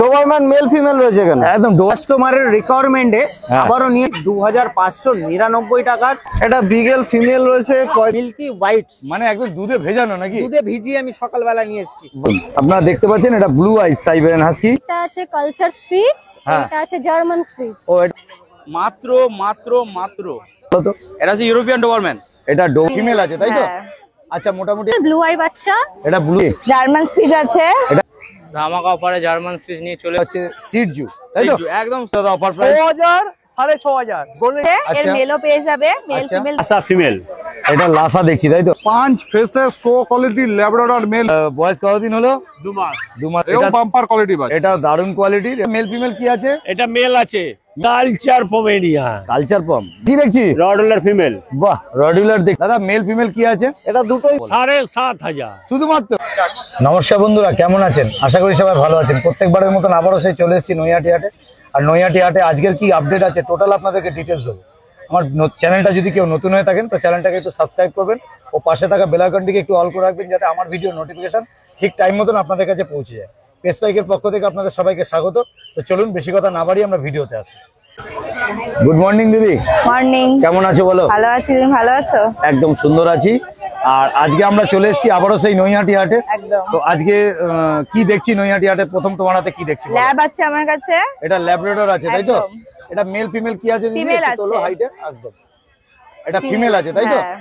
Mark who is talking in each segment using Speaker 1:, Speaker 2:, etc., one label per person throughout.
Speaker 1: Dobermann male female রয়েছে এখানে
Speaker 2: একদম কাস্টমারের রিকোয়ারমেন্টে আবারও নিয়ে 2599 টাকার
Speaker 1: এটা বিগেল ফিমেল রয়েছে
Speaker 2: মিল্কি হোয়াইট,
Speaker 3: মানে একদম দুধে ভেজানো নাকি?
Speaker 2: দুধে ভিজিয়ে আমি সকালবেলা নিয়ে এসেছি।
Speaker 3: আপনারা দেখতে পাচ্ছেন এটা ব্লু আইস সাইবেরিয়ান হাস্কি।
Speaker 4: এটা আছে কালচার স্পিচ, এটা আছে জার্মান স্পিচ।
Speaker 3: ও
Speaker 2: মাত্র এটা হচ্ছে ইউরোপিয়ান ডোবারম্যান।
Speaker 3: এটা ফিমেল আছে তাই তো? আচ্ছা মোটামুটি
Speaker 4: ব্লু আই বাচ্চা,
Speaker 3: এটা ব্লু
Speaker 4: জার্মান স্পিচ আছে।
Speaker 2: ধামাকা অফারে জার্মান সুইচ নিয়ে চলে
Speaker 3: হচ্ছে সিডজু তাই তো?
Speaker 2: একদম
Speaker 3: দাদা অফার প্রাইস
Speaker 2: 6000 6500
Speaker 4: এর
Speaker 3: আচ্ছা।
Speaker 4: মেলও পেয়ে যাবে, মেল
Speaker 3: আচ্ছা।
Speaker 4: ফিমেল।
Speaker 5: আচ্ছা ফিমেল
Speaker 3: এটা লাসা দেখছি তাই তো?
Speaker 6: 5 faces show quality Labrador male,
Speaker 3: বয়স কতদিন হলো?
Speaker 5: 2 মাস।
Speaker 3: 2 মাস।
Speaker 6: এও বাম্পার কোয়ালিটি ভাই।
Speaker 3: এটা দারুন কোয়ালিটির। মেল ফিমেল কি আছে?
Speaker 5: এটা মেল আছে কালচার পমেরিয়া
Speaker 3: কালচার পম কি দেখছি?
Speaker 5: রডলার ফিমেল
Speaker 3: বাহ রডুলার দেখ দাদা। মেল ফিমেল কি আছে?
Speaker 2: এটা দুটোই
Speaker 5: 7500
Speaker 3: শুধুমাত্র। নমস্কার বন্ধুরা, কেমন আছেন? আশা করি সবাই ভালো আছেন। প্রত্যেকবারের মতন আবারও সেই চলে এসেছি নৈহাটি হাটে। আর নৈহাটি হাটে আজকের কি আপডেট আছে টোটাল আপনাদেরকে ডিটেলস দেবো। আমার চ্যানেলটা যদি কেউ নতুন হয়ে থাকেন তো চ্যানেলটাকে একটু সাবস্ক্রাইব করবেন ও পাশে থাকা বেল আইকনটিকে একটু অল করে রাখবেন যাতে আমার ভিডিও নোটিফিকেশন ঠিক টাইম মতন আপনাদের কাছে পৌঁছে যায়। পেজ লাইকের পক্ষ থেকে আপনাদের সবাইকে স্বাগত। তো চলুন বেশি কথা না বাড়িয়ে আমরা ভিডিওতে আসি। গুড মর্নিং দিদি,
Speaker 4: মর্নিং।
Speaker 3: কেমন আছো বলো?
Speaker 4: ভালো আছি, তুমি ভালো আছো?
Speaker 3: একদম সুন্দর আছি। আর আজকে আমরা চলে এসেছি আবারও সেই নৈহাটি হাটে।
Speaker 4: একদম।
Speaker 3: তো আজকে কি দেখছি নৈহাটি হাটে? প্রথম তোমার হাতে কি দেখছি?
Speaker 4: ল্যাব আছে আমার কাছে।
Speaker 3: এটা ল্যাব্রাডর আছে তাই তো?
Speaker 4: একদম।
Speaker 3: এটা মেল ফিমেল কি আছে দিদি?
Speaker 4: Female
Speaker 3: একটু তোলো
Speaker 4: আছে।
Speaker 3: হাইটে। একদম এটা ফিমেল আছে তাই তো?
Speaker 4: হ্যাঁ।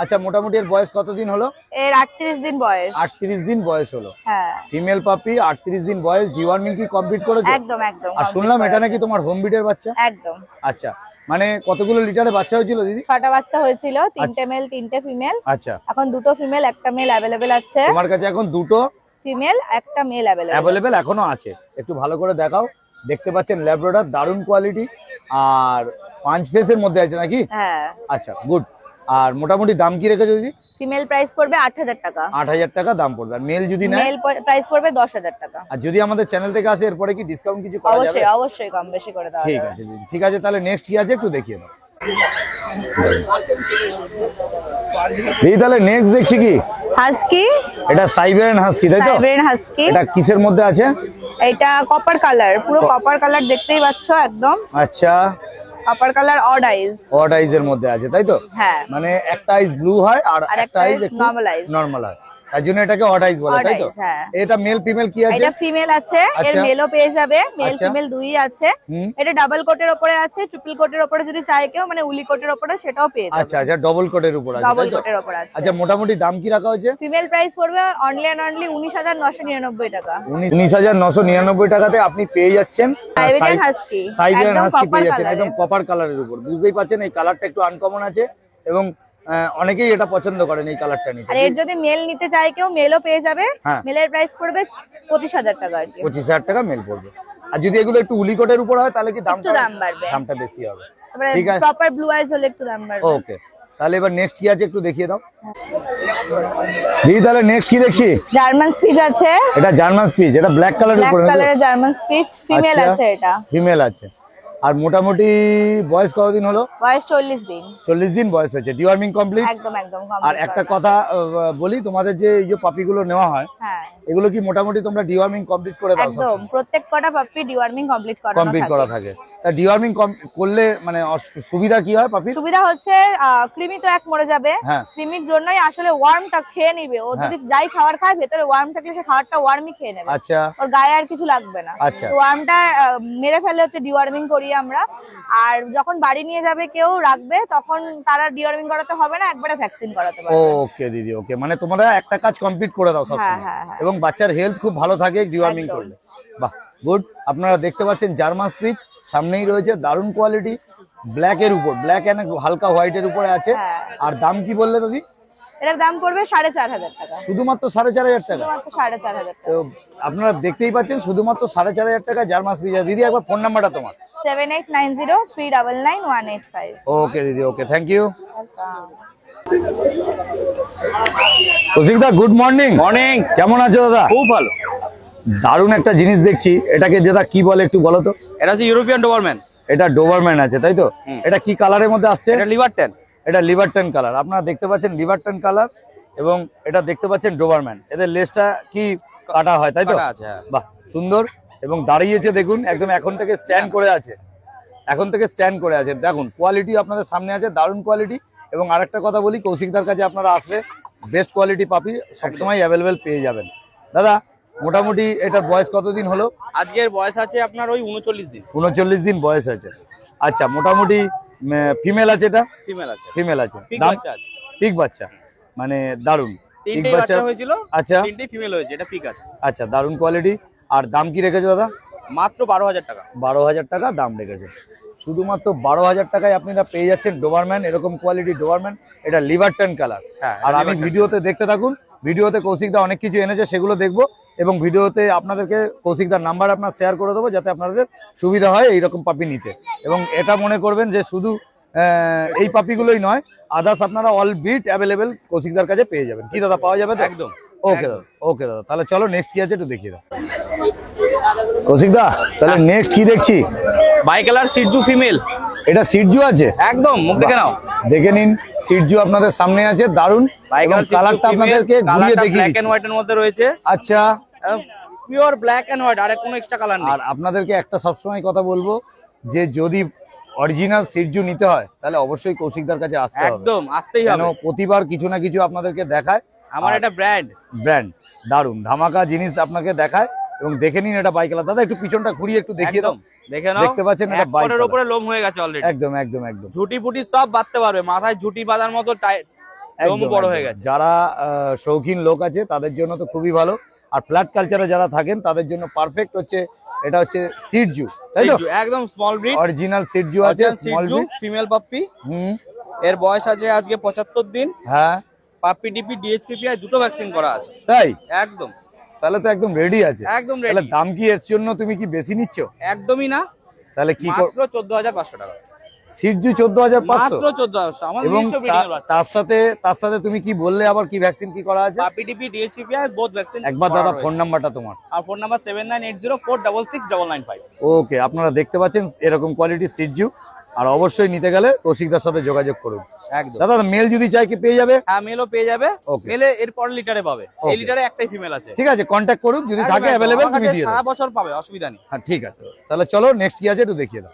Speaker 3: আচ্ছা মোটামুটি এর বয়স কতদিন হলো?
Speaker 4: এর 38 দিন বয়স।
Speaker 3: 38 দিন বয়স হলো।
Speaker 4: হ্যাঁ,
Speaker 3: ফিমেল পাপি 38 দিন বয়স। ডিওয়ার্মিং কি কমপ্লিট করেছো?
Speaker 4: একদম একদম।
Speaker 3: আর শুনলাম এটা নাকি তোমার হোম বিটের বাচ্চা।
Speaker 4: একদম।
Speaker 3: আচ্ছা মানে কতগুলো লিটারে বাচ্চা হয়েছিল দিদি?
Speaker 4: 6টা বাচ্চা হয়েছিল, 3টে মেল 3টে ফিমেল।
Speaker 3: আচ্ছা
Speaker 4: এখন দুটো ফিমেল একটা মেল অ্যাভেলেবেল আছে।
Speaker 3: তোমার কাছে এখন দুটো
Speaker 4: ফিমেল একটা মেল
Speaker 3: অ্যাভেলেবেল এখনো আছে। একটু ভালো করে দেখাও। দেখতে পাচ্ছেন ল্যাব্রাডর দারুণ কোয়ালিটি আর 5 ফেসের মধ্যে আছে নাকি?
Speaker 4: হ্যাঁ।
Speaker 3: আচ্ছা গুড। আর মোটামুটি দাম কি রেখেছো দিদি?
Speaker 4: ফিমেল প্রাইস পড়বে 8000 টাকা।
Speaker 3: 8000 টাকা দাম পড়বে। আর মেল যদি নেয়?
Speaker 4: মেল প্রাইস পড়বে 10000 টাকা।
Speaker 3: আর যদি আমাদের চ্যানেল থেকে আসে এরপরে কি ডিসকাউন্ট কিছু করা যাবে?
Speaker 4: অবশ্যই অবশ্যই কম বেশি করে দেওয়া
Speaker 3: ঠিক
Speaker 4: যাবে।
Speaker 3: আছে দিদি, ঠিক আছে। তাহলে নেক্সট কি আছে একটু দেখিয়ে দাও দিদি। তাহলে নেক্সট দেখছি কি?
Speaker 4: হাস্কি।
Speaker 3: এটা সাইবেরিয়ান হাস্কি তাই তো?
Speaker 4: Siberian husky.
Speaker 3: এটা কিসের মধ্যে আছে?
Speaker 4: এটা কপার কালার, পুরো কপার কালার দেখতেই পাচ্ছ একদম।
Speaker 3: আচ্ছা
Speaker 4: কপার কালার অড আইজ।
Speaker 3: অড আইজের মধ্যে আছে তাই তো?
Speaker 4: হ্যাঁ।
Speaker 3: মানে একটা আইজ ব্লু হয় আর
Speaker 4: আর
Speaker 3: একটা আইজ একটু
Speaker 4: নরমাল আইজ।
Speaker 3: নরমাল হয়, তার জন্য এটাকে অড আইজ বলে
Speaker 4: Odd
Speaker 3: তাই তো?
Speaker 4: eyes, হ্যাঁ।
Speaker 3: এটা মেল ফিমেল কি আছে?
Speaker 4: এটা ফিমেল আছে, এর
Speaker 3: আচ্ছা।
Speaker 4: মেলও পেয়ে যাবে, মেল
Speaker 3: আচ্ছা।
Speaker 4: ফিমেল দুই আছে।
Speaker 3: হুম।
Speaker 4: এটা ডাবল কোটের উপরে আছে, ট্রিপল কোটের উপরে যদি চায় কেউ, মানে উলি কোটের উপরে সেটাও পেয়ে যাবে।
Speaker 3: আচ্ছা আচ্ছা ডবল কোটের উপর আছে
Speaker 4: ডাবল
Speaker 3: তাই তো?
Speaker 4: কোটের উপর আছে।
Speaker 3: আচ্ছা মোটামুটি দাম কি রাখা হয়েছে?
Speaker 4: ফিমেল প্রাইস পড়বে অনলি এন্ড অনলি 19999 টাকা।
Speaker 3: 19,999 টাকাতে আপনি পেয়ে যাচ্ছেন
Speaker 4: সাইবেরিয়ান হাস্কি।
Speaker 3: সাইবেরিয়ান
Speaker 4: একদম
Speaker 3: হাস্কি
Speaker 4: copper
Speaker 3: পেয়ে যাচ্ছেন
Speaker 4: colour
Speaker 3: একদম
Speaker 4: এর।
Speaker 3: কপার কালারের উপর। বুঝতেই পাচ্ছেন এই কালারটা একটু আনকমন আছে এবং অনেকেই এটা পছন্দ করেন এই কালারটা নিতে।
Speaker 4: আর এর যদি মেল নিতে চায় কেউ, মেলও পেয়ে যাবে।
Speaker 3: হ্যাঁ।
Speaker 4: মেলের প্রাইস পড়বে 25000 টাকা আর কি।
Speaker 3: 25,000 টাকা মেল পড়বে। আর যদি এগুলো একটু উলিকটের উপর হয় তাহলে কি
Speaker 4: একটু দাম বাড়বে।
Speaker 3: দামটা বেশি হবে।
Speaker 4: তারপরে
Speaker 3: ঠিক আছে।
Speaker 4: প্রপার ব্লু আইজ হলে একটু দাম বাড়বে।
Speaker 3: ওকে তাহলে এবার নেক্সট কি আছে একটু দেখিয়ে দাও দিদি। তাহলে নেক্সট কি দেখছি?
Speaker 4: জার্মান স্পিচ আছে।
Speaker 3: এটা জার্মান স্পিচ। এটা ব্ল্যাক কালারের
Speaker 4: ব্ল্যাক
Speaker 3: উপরে
Speaker 4: কালারের জার্মান স্পিচ, ফিমেল আছে এটা।
Speaker 3: ফিমেল আছে। আর মোটামুটি বয়স কতদিন হলো?
Speaker 4: বয়স 40 দিন।
Speaker 3: 40 দিন বয়স হয়েছে। Deworming complete.
Speaker 4: একদম একদম
Speaker 3: আর
Speaker 4: complete
Speaker 3: একটা
Speaker 4: করা।
Speaker 3: কথা বলি, তোমাদের যে এই যে পাপিগুলো নেওয়া হয়
Speaker 4: হ্যাঁ
Speaker 3: এগুলো কি মোটামুটি তোমরা ডিওয়ার্মিং কমপ্লিট করে দাও?
Speaker 4: একদম, প্রত্যেক কটা পাপি ডিওয়ার্মিং কমপ্লিট
Speaker 3: কমপ্লিট করা থাকে। তা ডিওয়ার্মিং করলে মানে সুবিধা কি হয় পাপি?
Speaker 4: সুবিধা হচ্ছে কৃমি তো এক মরে যাবে।
Speaker 3: হ্যাঁ।
Speaker 4: কৃমির জন্যই আসলে ওয়ার্মটা খেয়ে নিবে। ও যদি যাই খাবার খায় ভেতরে ওয়ার্ম থাকলে সে খাবারটা ওয়ার্মই খেয়ে নেবে।
Speaker 3: আচ্ছা
Speaker 4: ওর গায়ে আর কিছু লাগবে না।
Speaker 3: আচ্ছা।
Speaker 4: তো ওয়ার্মটা মেরে ফেলে হচ্ছে ডিওয়ার্মিং করি আমরা। আর যখন বাড়ি নিয়ে যাবে কেউ রাখবে তখন তারা ডিওয়ার্মিং করাতে হবে না, একবারে ভ্যাকসিন করাতে পারবে।
Speaker 3: ওকে দিদি ওকে। মানে তোমরা একটা কাজ কমপ্লিট করে দাও
Speaker 4: হ্যাঁ
Speaker 3: সবসময়
Speaker 4: হ্যাঁ হ্যাঁ।
Speaker 3: এবং বাচ্চার হেলথ খুব ভালো থাকে ডিওয়ার্মিং
Speaker 4: একদম।
Speaker 3: করলে। বাহ গুড। আপনারা দেখতে পাচ্ছেন জার্মান স্পিচ সামনেই রয়েছে, দারুণ কোয়ালিটি। ব্ল্যাক এর উপর, ব্ল্যাক এন্ড হালকা হোয়াইট এর উপরে আছে।
Speaker 4: হ্যাঁ।
Speaker 3: আর দাম কি বললে দিদি?
Speaker 4: এটার দাম পড়বে 4500 টাকা।
Speaker 3: শুধুমাত্র 4500 টাকা।
Speaker 4: শুধুমাত্র 4500 টাকা।
Speaker 3: তো আপনারা দেখতেই পাচ্ছেন শুধুমাত্র 4500 টাকা জার্মান স্পিচ। দিদি একবার ফোন নাম্বারটা তোমার?
Speaker 4: 7890399185।
Speaker 3: ওকে দিদি ওকে, থ্যাংক ইউ। কৌশিকদা গুড মর্নিং।
Speaker 2: মর্নিং।
Speaker 3: কেমন আছো দাদা?
Speaker 2: খুব ভালো।
Speaker 3: দারুণ একটা জিনিস দেখছি। এটাকে দাদা কি বলে একটু বলো তো?
Speaker 2: এটা হচ্ছে ইউরোপিয়ান ডোবারম্যান।
Speaker 3: এটা ডোবারম্যান আছে তাই তো? এটা কি কালারের মধ্যে আসছে?
Speaker 2: এটা লিভার ট্যান।
Speaker 3: এটা লিভারটন কালার। আপনারা দেখতে পাচ্ছেন লিভারটন কালার এবং এটা দেখতে পাচ্ছেন ডোবারম্যান। এদের লেজটা কি কাটা হয় তাই তো?
Speaker 2: কাটা আছে, হ্যাঁ।
Speaker 3: বাহ সুন্দর। এবং দাঁড়িয়েছে দেখুন, একদম এখন থেকে স্ট্যান্ড করে আছে, দেখুন কোয়ালিটি আপনাদের সামনে আছে, দারুণ কোয়ালিটি। এবং আরেকটা কথা বলি, কৌশিকদার কাছে আপনারা আসলে বেস্ট কোয়ালিটি পাপি সবসময় অ্যাভেলেবেল পেয়ে যাবেন। দাদা মোটামুটি এটার বয়স কতদিন হলো?
Speaker 2: আজকের বয়স আছে আপনার ওই 39 দিন।
Speaker 3: 39 দিন বয়স আছে। আচ্ছা, মোটামুটি ফিমেল আছে, এটা ফিমেল আছে,
Speaker 2: পিক
Speaker 3: দাম
Speaker 2: বাচ্চা আছে,
Speaker 3: পিক বাচ্চা, মানে দারুণ পিক
Speaker 2: তিনটে বাচ্চা হয়েছিল।
Speaker 3: আচ্ছা,
Speaker 2: তিনটে ফিমেল হয়েছে, এটা পিক আছে।
Speaker 3: আচ্ছা, দারুণ কোয়ালিটি। আর দাম কি রেখেছো দাদা?
Speaker 2: মাত্র 12,000 টাকা।
Speaker 3: 12,000 টাকা দাম রেখেছে। শুধুমাত্র 12,000 টাকায় আপনারা পেয়ে যাচ্ছেন ডোবারম্যান, এরকম কোয়ালিটি ডোবারম্যান। এটা লিভারটন কালার।
Speaker 2: হ্যাঁ,
Speaker 3: আর আমি ভিডিওতে দেখতে থাকুন, ভিডিওতে কৌশিকদা অনেক কিছু এনেছে, সেগুলো দেখবো। এবং ভিডিওতে আপনাদেরকে কৌশিকদার নাম্বার আপনার শেয়ার করে দেবো, যাতে আপনাদের সুবিধা হয় এইরকম পাপি নিতে। এবং এটা মনে করবেন যে শুধু এই পাপিগুলোই নয়, আদার্স আপনারা অল বিট অ্যাভেলেবেল কৌশিকদার কাছে পেয়ে যাবেন। কি দাদা, পাওয়া যাবে তো?
Speaker 2: একদম।
Speaker 3: ওকে দাদা, ওকে দাদা, তাহলে চলো নেক্সট কি আছে একটু দেখিয়ে দাও কৌশিকদা। তাহলে নেক্সট কি দেখছি?
Speaker 2: Bi colour shih tzu female.
Speaker 3: এটা সিটজু আছে,
Speaker 2: একদম মুখ দেখে নাও।
Speaker 3: দেখে নিন, সিটজু আপনাদের সামনে আছে, দারুণ।
Speaker 2: বাই কালার
Speaker 3: কালারটা আপনাদেরকে ঘুরিয়ে দেখিয়ে
Speaker 2: ব্ল্যাক এন্ড হোয়াইট এর মধ্যে রয়েছে।
Speaker 3: আচ্ছা,
Speaker 2: পিওর ব্ল্যাক এন্ড হোয়াইট, আর কোনো এক্সট্রা কালার নেই।
Speaker 3: আর আপনাদেরকে একটা সবসময় কথা বলবো যে যদি অরিজিনাল সিটজু নিতে হয় তাহলে অবশ্যই কৌশিকদার কাছে আসতে হবে,
Speaker 2: একদম আসতেই
Speaker 3: কেন
Speaker 2: হবে।
Speaker 3: প্রতিবার কিছু না কিছু আপনাদেরকে দেখায়।
Speaker 2: আমার এটা ব্র্যান্ড,
Speaker 3: দারুণ ধামাকা জিনিস আপনাকে দেখায়। এবং দেখে নিন এটা বাই কালার। দাদা একটু পিছনটা ঘুরিয়ে একটু দেখিয়ে দাও।
Speaker 2: দেখে নাও,
Speaker 3: দেখতে পাচ্ছেন এটা বাই
Speaker 2: কালারের
Speaker 3: কালার,
Speaker 2: উপরে লোম হয়ে গেছে অলরেডি।
Speaker 3: একদম একদম একদম
Speaker 2: ঝুটি পুটি সব বাঁধতে পারবে, মাথায় ঝুটি বাঁধার মতো লোম
Speaker 3: একদম,
Speaker 2: বড়
Speaker 3: একদম।
Speaker 2: হয়ে গেছে।
Speaker 3: যারা শৌখিন লোক আছে তাদের জন্য তো খুবই ভালো। আর ফ্ল্যাট কালচারে যারা থাকেন তাদের জন্য পারফেক্ট হচ্ছে। এটা হচ্ছে সিটজু, তাই তো?
Speaker 2: সিটজু একদম স্মল ব্রিড,
Speaker 3: অরিজিনাল সিটজু আছে, small
Speaker 2: Shih Tzu
Speaker 3: breed.
Speaker 2: Female puppy. এর বয়স আছে আজকে 75 দিন।
Speaker 3: হ্যাঁ,
Speaker 2: পাপ্পি ডিপি ডিএইচপিপিআই দুটো ভ্যাকসিন করা আছে।
Speaker 3: তাই?
Speaker 2: একদম,
Speaker 3: তাহলে তো একদম রেডি আছে।
Speaker 2: একদম
Speaker 3: তাহলে
Speaker 2: রেডি।
Speaker 3: দাম কি এর জন্য তুমি কি বেশি নিচ্ছ?
Speaker 2: একদমই না,
Speaker 3: তাহলে কি
Speaker 2: মাত্র 14,500 টাকা।
Speaker 3: সিটজু 14,500
Speaker 2: মাত্র 14,500। আমাদের
Speaker 3: এবং
Speaker 2: নিজস্ব ব্রিডিং এর
Speaker 3: তার সাথে তুমি কি বললে আবার কি ভ্যাকসিন কি করা আছে?
Speaker 2: Puppy DP DHPPI both vaccine.
Speaker 3: একবার দাদা ফোন নাম্বারটা তোমার।
Speaker 2: আর ফোন নাম্বার 7980466995।
Speaker 3: ওকে, আপনারা দেখতে পাচ্ছেন এরকম কোয়ালিটি সিটজু। আর অবশ্যই নিতে গেলে কৌশিকদার সাথে যোগাযোগ করুন।
Speaker 2: একদম।
Speaker 3: দাদা মেল যদি চাই কি পেয়ে যাবে?
Speaker 2: হ্যাঁ, মেলও পেয়ে যাবে।
Speaker 3: Okay.
Speaker 2: মেলে এরপর লিটারে পাবে। এই
Speaker 3: Okay.
Speaker 2: লিটারে একটাই ফিমেল আছে।
Speaker 3: ঠিক আছে, কন্ট্যাক্ট করুন, যদি
Speaker 2: একদম,
Speaker 3: থাকে
Speaker 2: একদম।
Speaker 3: অ্যাভেলেবেল
Speaker 2: আমার
Speaker 3: তুমি
Speaker 2: কাছে
Speaker 3: দিয়ে
Speaker 2: সারা
Speaker 3: দাও।
Speaker 2: বছর পাবে, অসুবিধা নেই।
Speaker 3: হ্যাঁ, ঠিক আছে, তাহলে চলো নেক্সট কি আছে একটু দেখিয়ে দাও।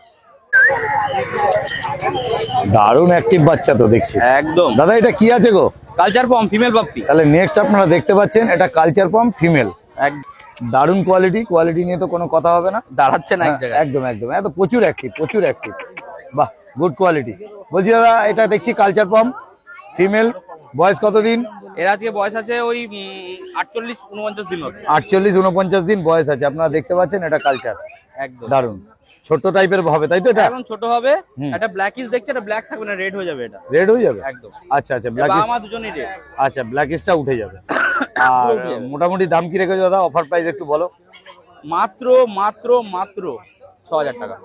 Speaker 3: দারুণ অ্যাক্টিভ বাচ্চা তো দেখছি।
Speaker 2: একদম।
Speaker 3: দাদা এটা কি আছে গো?
Speaker 2: কালচার পম ফিমেল পাপ্পি।
Speaker 3: তাহলে নেক্সট আপনারা দেখতে পাচ্ছেন এটা কালচার পাম্প ফিমেল। দারুণ কোয়ালিটি নিয়ে তো কোনো কথা হবে না,
Speaker 2: দাঁড়াচ্ছে না এক জায়গায়।
Speaker 3: একদম একদম, এত প্রচুর অ্যাক্টিভ। বাহ, গুড কোয়ালিটি। বলছি দাদা এটা দেখছি কালচার পাম্প ফিমেল, বয়স কতদিন?
Speaker 2: এর আজকে বয়স আছে ওই 48-49 দিন মতো।
Speaker 3: 48-49 দিন বয়স আছে। আপনারা দেখতে পাচ্ছেন এটা কালচার,
Speaker 2: একদম
Speaker 3: দারুণ ছোট টাইপের হবে, তাই তো? এটা
Speaker 2: একদম ছোট হবে। এটা ব্ল্যাকিশ দেখছে, এটা ব্ল্যাক থাকবে না, রেড হয়ে যাবে। এটা
Speaker 3: রেড হয়ে যাবে?
Speaker 2: একদম।
Speaker 3: আচ্ছা, ব্ল্যাকিশ।
Speaker 2: আমার দুজনেই রেড।
Speaker 3: আচ্ছা, ব্ল্যাকিশটা উঠে যাবে। আর মোটামুটি দাম কি রেখেছো দাদা? অফার প্রাইস একটু বলো।
Speaker 2: মাত্র 6,000 টাকা।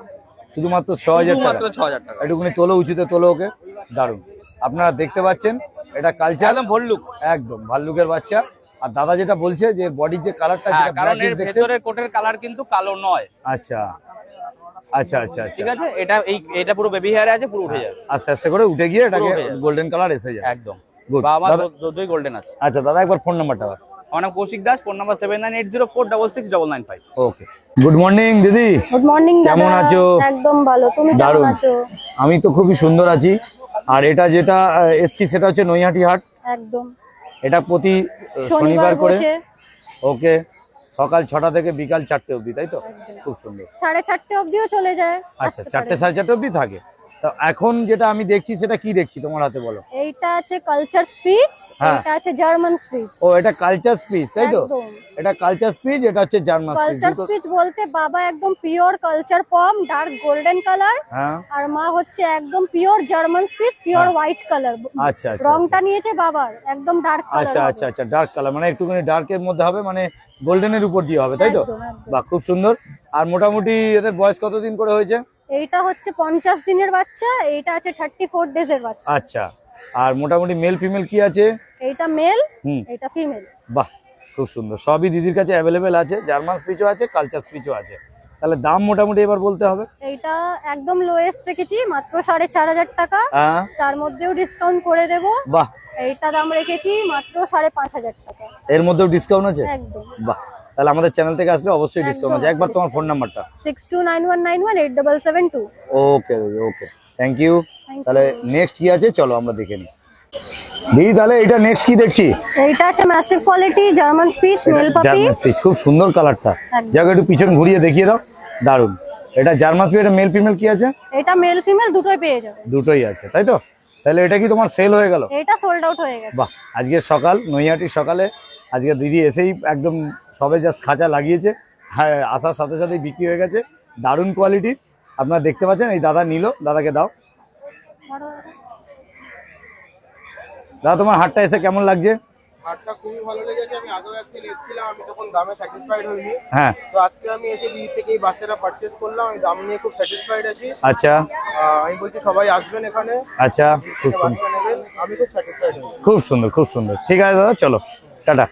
Speaker 3: শুধুমাত্র 6,000 টাকা।
Speaker 2: মাত্র 6,000 টাকা।
Speaker 3: একটুখানি তোলো, উঁচুতে তোলো ওকে। দারুণ। আপনারা দেখতে পাচ্ছেন এটা কালচার,
Speaker 2: একদম ভল্লুক।
Speaker 3: একদম ভাল্লুকের বাচ্চা। আর দাদা যেটা বলছে যে বডির যে কালারটা,
Speaker 2: হ্যাঁ,
Speaker 3: যেটা
Speaker 2: কারণ
Speaker 3: ব্ল্যাকিশ
Speaker 2: এর
Speaker 3: দেখছে।
Speaker 2: ভেতরের কোটের কালার কিন্তু কালো নয়।
Speaker 3: আচ্ছা,
Speaker 2: ঠিক আছে, এটা পুরো বেবি হেয়ারে আছে, পুরো উঠে যাবে।
Speaker 3: আস্তে আস্তে করে উঠে গিয়ে এটাকে
Speaker 2: উঠে যাবে।
Speaker 3: গোল্ডেন কালার এসে যায়।
Speaker 2: একদম।
Speaker 3: গুড।
Speaker 2: বা আমার দুটোই গোল্ডেন আছে।
Speaker 3: আচ্ছা দাদা একবার ফোন নাম্বারটা দাও।
Speaker 2: আমার নাম কৌশিক দাস, ফোন নাম্বার 7980466995।
Speaker 3: ওকে, গুড মর্নিং দিদি।
Speaker 7: গুড মর্নিং দাদা।
Speaker 3: কেমন আছো?
Speaker 7: একদম ভালো, তুমি কেমন
Speaker 3: দারুণ।
Speaker 7: আছো?
Speaker 3: আমি তো খুবই সুন্দর আছি। আর এটা যেটা এসছি সেটা হচ্ছে নৈহাটি হাট।
Speaker 7: একদম
Speaker 3: এটা প্রতি
Speaker 7: শনিবার
Speaker 3: শনিবার করে।
Speaker 7: বসে।
Speaker 3: ওকে, সকাল 6টা থেকে বিকাল 4টে অবধি, তাই তো? খুব সুন্দর।
Speaker 7: 4:30 অবধিও চলে যায়।
Speaker 3: আচ্ছা, 4টে 4:30 অবধি থাকে। তো এখন যেটা আমি দেখছি সেটা কি দেখছি তোমার হাতে, বলো।
Speaker 7: এইটা আছে কালচার স্পিচ,
Speaker 3: হ্যাঁ।
Speaker 7: এটা আছে জার্মান স্পিচ।
Speaker 3: ও, এটা কালচার স্পিচ, তাই তো?
Speaker 7: একদম।
Speaker 3: এটা কালচার স্পিচ, এটা হচ্ছে জার্মান
Speaker 7: কালচার
Speaker 3: স্পিচ।
Speaker 7: স্পিচ বলতে বাবা একদম পিওর কালচার পম, ডার্ক গোল্ডেন কালার।
Speaker 3: হ্যাঁ,
Speaker 7: আর মা হচ্ছে একদম pure German speech, pure white colour.
Speaker 3: আচ্ছা,
Speaker 7: রংটা নিয়েছে বাবার একদম ডার্ক কালার।
Speaker 3: আচ্ছা, ডার্ক কালার, মানে একটুখানি ডার্কের মধ্যে হবে, মানে গোল্ডেনের উপর দিয়ে হবে, তাই তো?
Speaker 7: একদম, একদম।
Speaker 3: বাহ, খুব সুন্দর। আর মোটামুটি এদের বয়স কতদিন করে হয়েছে?
Speaker 7: এইটা হচ্ছে 50 দিনের বাচ্চা, এইটা আছে 34 ডেজের বাচ্চা।
Speaker 3: আচ্ছা, আর মোটামুটি মেল ফিমেল কি আছে?
Speaker 7: এইটা মেল,
Speaker 3: হুম,
Speaker 7: এটা ফিমেল।
Speaker 3: বাহ, খুব সুন্দর। সবই দিদির কাছে অ্যাভেলেবেল আছে, জার্মান স্পিচও আছে, কালচার স্পিচও আছে। তাহলে দাম মোটামুটি এবার বলতে হবে।
Speaker 7: এইটা একদম লোয়েস্ট রেখেছি, মাত্র 4,500 টাকা।
Speaker 3: হ্যাঁ,
Speaker 7: তার মধ্যেও ডিসকাউন্ট করে দেব।
Speaker 3: বাহ,
Speaker 7: এইটা দাম রেখেছি মাত্র 5,500 টাকা।
Speaker 3: এর মধ্যেও ডিসকাউন্ট আছে?
Speaker 7: একদম।
Speaker 3: বাহ, তাহলে আমাদের চ্যানেল থেকে আসলে অবশ্যই ডিসকাউন্ট আছে। একবার তোমার ফোন নাম্বারটা।
Speaker 7: 6291918772।
Speaker 3: ওকে দিদি, ওকে, থ্যাংক ইউ। তাহলে নেক্সট কি আছে চলো আমরা দেখে নিই। দিদি তাহলে এটা নেক্সট কি দেখছি?
Speaker 7: এইটা আছে massive quality German speech mail পাপি।
Speaker 3: জার্মান স্পিচ, খুব সুন্দর কালারটা।
Speaker 7: একদম।
Speaker 3: যাকে একটু পিছন ঘুরিয়ে দেখিয়ে দাও, দারুন। এটা জার্মান স্পিচ, এটা মেল ফিমেল কি আছে?
Speaker 7: এটা মেল ফিমেল দুটোই পেয়ে যাবে।
Speaker 3: দুটোই আছে, তাই তো? তাহলে এটা কি তোমার সেল হয়ে গেল?
Speaker 7: এটা সোল্ড আউট হয়ে গেছে।
Speaker 3: বাহ, আজকে সকাল নৈহাটির সকালে আজকে দিদি এসেই একদম সবে জাস্ট খাঁচা লাগিয়েছে, হ্যাঁ, আসার সাথে সাথেই বিক্রি হয়ে গেছে। দারুণ কোয়ালিটি আপনারা দেখতে পাচ্ছেন। এই দাদা নিল, দাদাকে দাও। দাদা তোমার হাটটা এসে কেমন লাগছে?
Speaker 8: হাটটা খুবই ভালো লেগেছে। আমি আগেও একদিন এসেছিলাম, আমি তখন দামে স্যাটিসফাইড হইনি।
Speaker 3: হ্যাঁ,
Speaker 8: তো আজকে আমি এসে দিদি থেকে এই বাচ্চাটা পারচেজ করলাম, আমি দাম নিয়ে খুব স্যাটিসফাইড আছি।
Speaker 3: আচ্ছা
Speaker 8: আমি বলছি সবাই আসবেন এখানে,
Speaker 3: আচ্ছা, খুব সুন্দর,
Speaker 8: বাচ্চা নেবেন, আমি খুব স্যাটিসফাইড হই।
Speaker 3: খুব সুন্দর, খুব সুন্দর। ঠিক আছে দাদা, চলো টাটা।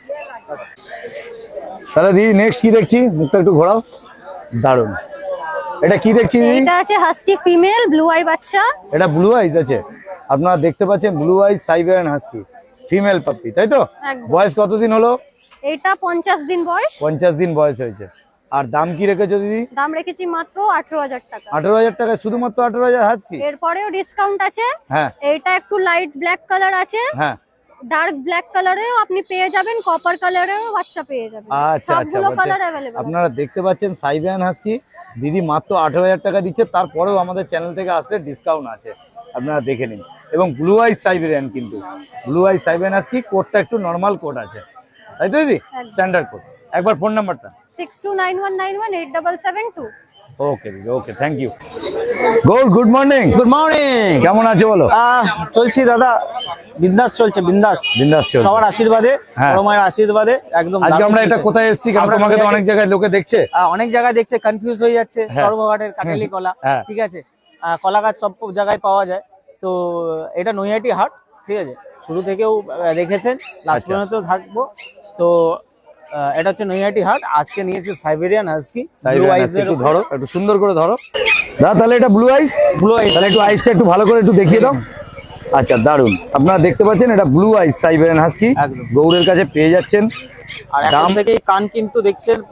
Speaker 3: তাহলে দিদি নেক্সট কি দেখছি? মুখটা একটু ঘোরাও। দারুণ, এটা কি দেখছি দিদি?
Speaker 7: এটা আছে হাস্কি ফিমেল ব্লু আই বাচ্চা।
Speaker 3: এটা ব্লু আইস আছে, আপনারা দেখতে পাচ্ছেন blue eyes Siberian husky female puppy, তাই তো?
Speaker 7: একদম।
Speaker 3: বয়স কতদিন হলো?
Speaker 7: এটা 50 দিন বয়স।
Speaker 3: 50 দিন বয়স হয়েছে। আর দাম কি রেখেছো দিদি?
Speaker 7: দাম রেখেছি মাত্র 18,000 টাকা।
Speaker 3: 18,000 টাকায়, শুধুমাত্র 18,000 হাস্কি?
Speaker 7: এরপরেও ডিসকাউন্ট আছে।
Speaker 3: হ্যাঁ
Speaker 7: এটা একটু লাইট ব্ল্যাক কালার আছে,
Speaker 3: হ্যাঁ,
Speaker 7: ডার্ক ব্ল্যাক কালারেও আপনি পেয়ে যাবেন, কপার কালারেও বাচ্চা পেয়ে যাবেন।
Speaker 3: আচ্ছা আচ্ছা।
Speaker 7: সবগুলো কালার अवेलेबल।
Speaker 3: আপনারা দেখতে পাচ্ছেন সাইবেরিয়ান হাস্কি দিদি মাত্র 18,000 টাকা দিচ্ছে, তারপরেও আমাদের চ্যানেল থেকে আসলে ডিসকাউন্ট আছে, আপনারা দেখে নিন। এবং ব্লু আইস সাইবেরিয়ান, কিন্তু ব্লু আইস সাইবেরিয়ান হাস্কি কোডটা একটু নর্মাল কোড আছে, তাই তো দিদি? Standard code. একবার ফোন নাম্বারটা।
Speaker 7: 6291918772।
Speaker 3: ওকে দিদি, okay, thank you. Good morning.
Speaker 2: Good morning.
Speaker 3: কেমন আছো বলো?
Speaker 2: চলছি দাদা, বিন্দাস চলছে, বিন্দাস।
Speaker 3: বিন্দাস চলছে।
Speaker 2: সবার আশীর্বাদে,
Speaker 3: হ্যাঁ।
Speaker 2: বড় মায়ের আশীর্বাদে একদম।
Speaker 3: আজকে আমরা এটা কোথায় এসেছি? কারণ
Speaker 2: আমরা
Speaker 3: তোমাকে তো
Speaker 2: নৈহাটি-
Speaker 3: অনেক জায়গায় লোকে দেখছে।
Speaker 2: অনেক জায়গায় দেখছে, কনফিউজ হয়ে যাচ্ছে।
Speaker 3: হ্যাঁ।
Speaker 2: সর্বঘাটের কাটালি কলা,
Speaker 3: হ্যাঁ।
Speaker 2: ঠিক আছে? কলা গাছ সব জায়গায় পাওয়া যায়। তো এটা নৈহাটি হাট, ঠিক আছে? শুরু থেকেও দেখেছেন, লাস্ট
Speaker 3: আচ্ছা।
Speaker 2: পর্যন্ত থাকবো। তো এটা হচ্ছে নৈহাটি হাট। আজকে নিয়েছি সাইবেরিয়ান হাস্কি, ব্লু আইস।
Speaker 3: একটু ধরো, একটু সুন্দর করে ধরো দাদা। তাহলে এটা ব্লু আইস,
Speaker 2: ব্লু আইস।
Speaker 3: তাহলে একটু আইসটা একটু ভালো করে একটু দেখিয়ে দাও। আচ্ছা, দারুন। আপনারা দেখতে পাচ্ছেন এটা ব্লু আইস সাইবেরিয়ান হাস্কি,
Speaker 2: একদম।
Speaker 3: গৌড়ের কাছে পেয়ে যাচ্ছেন।
Speaker 2: আর
Speaker 3: দাম?
Speaker 2: এখন থেকেই কান কিন্তু দেখছেন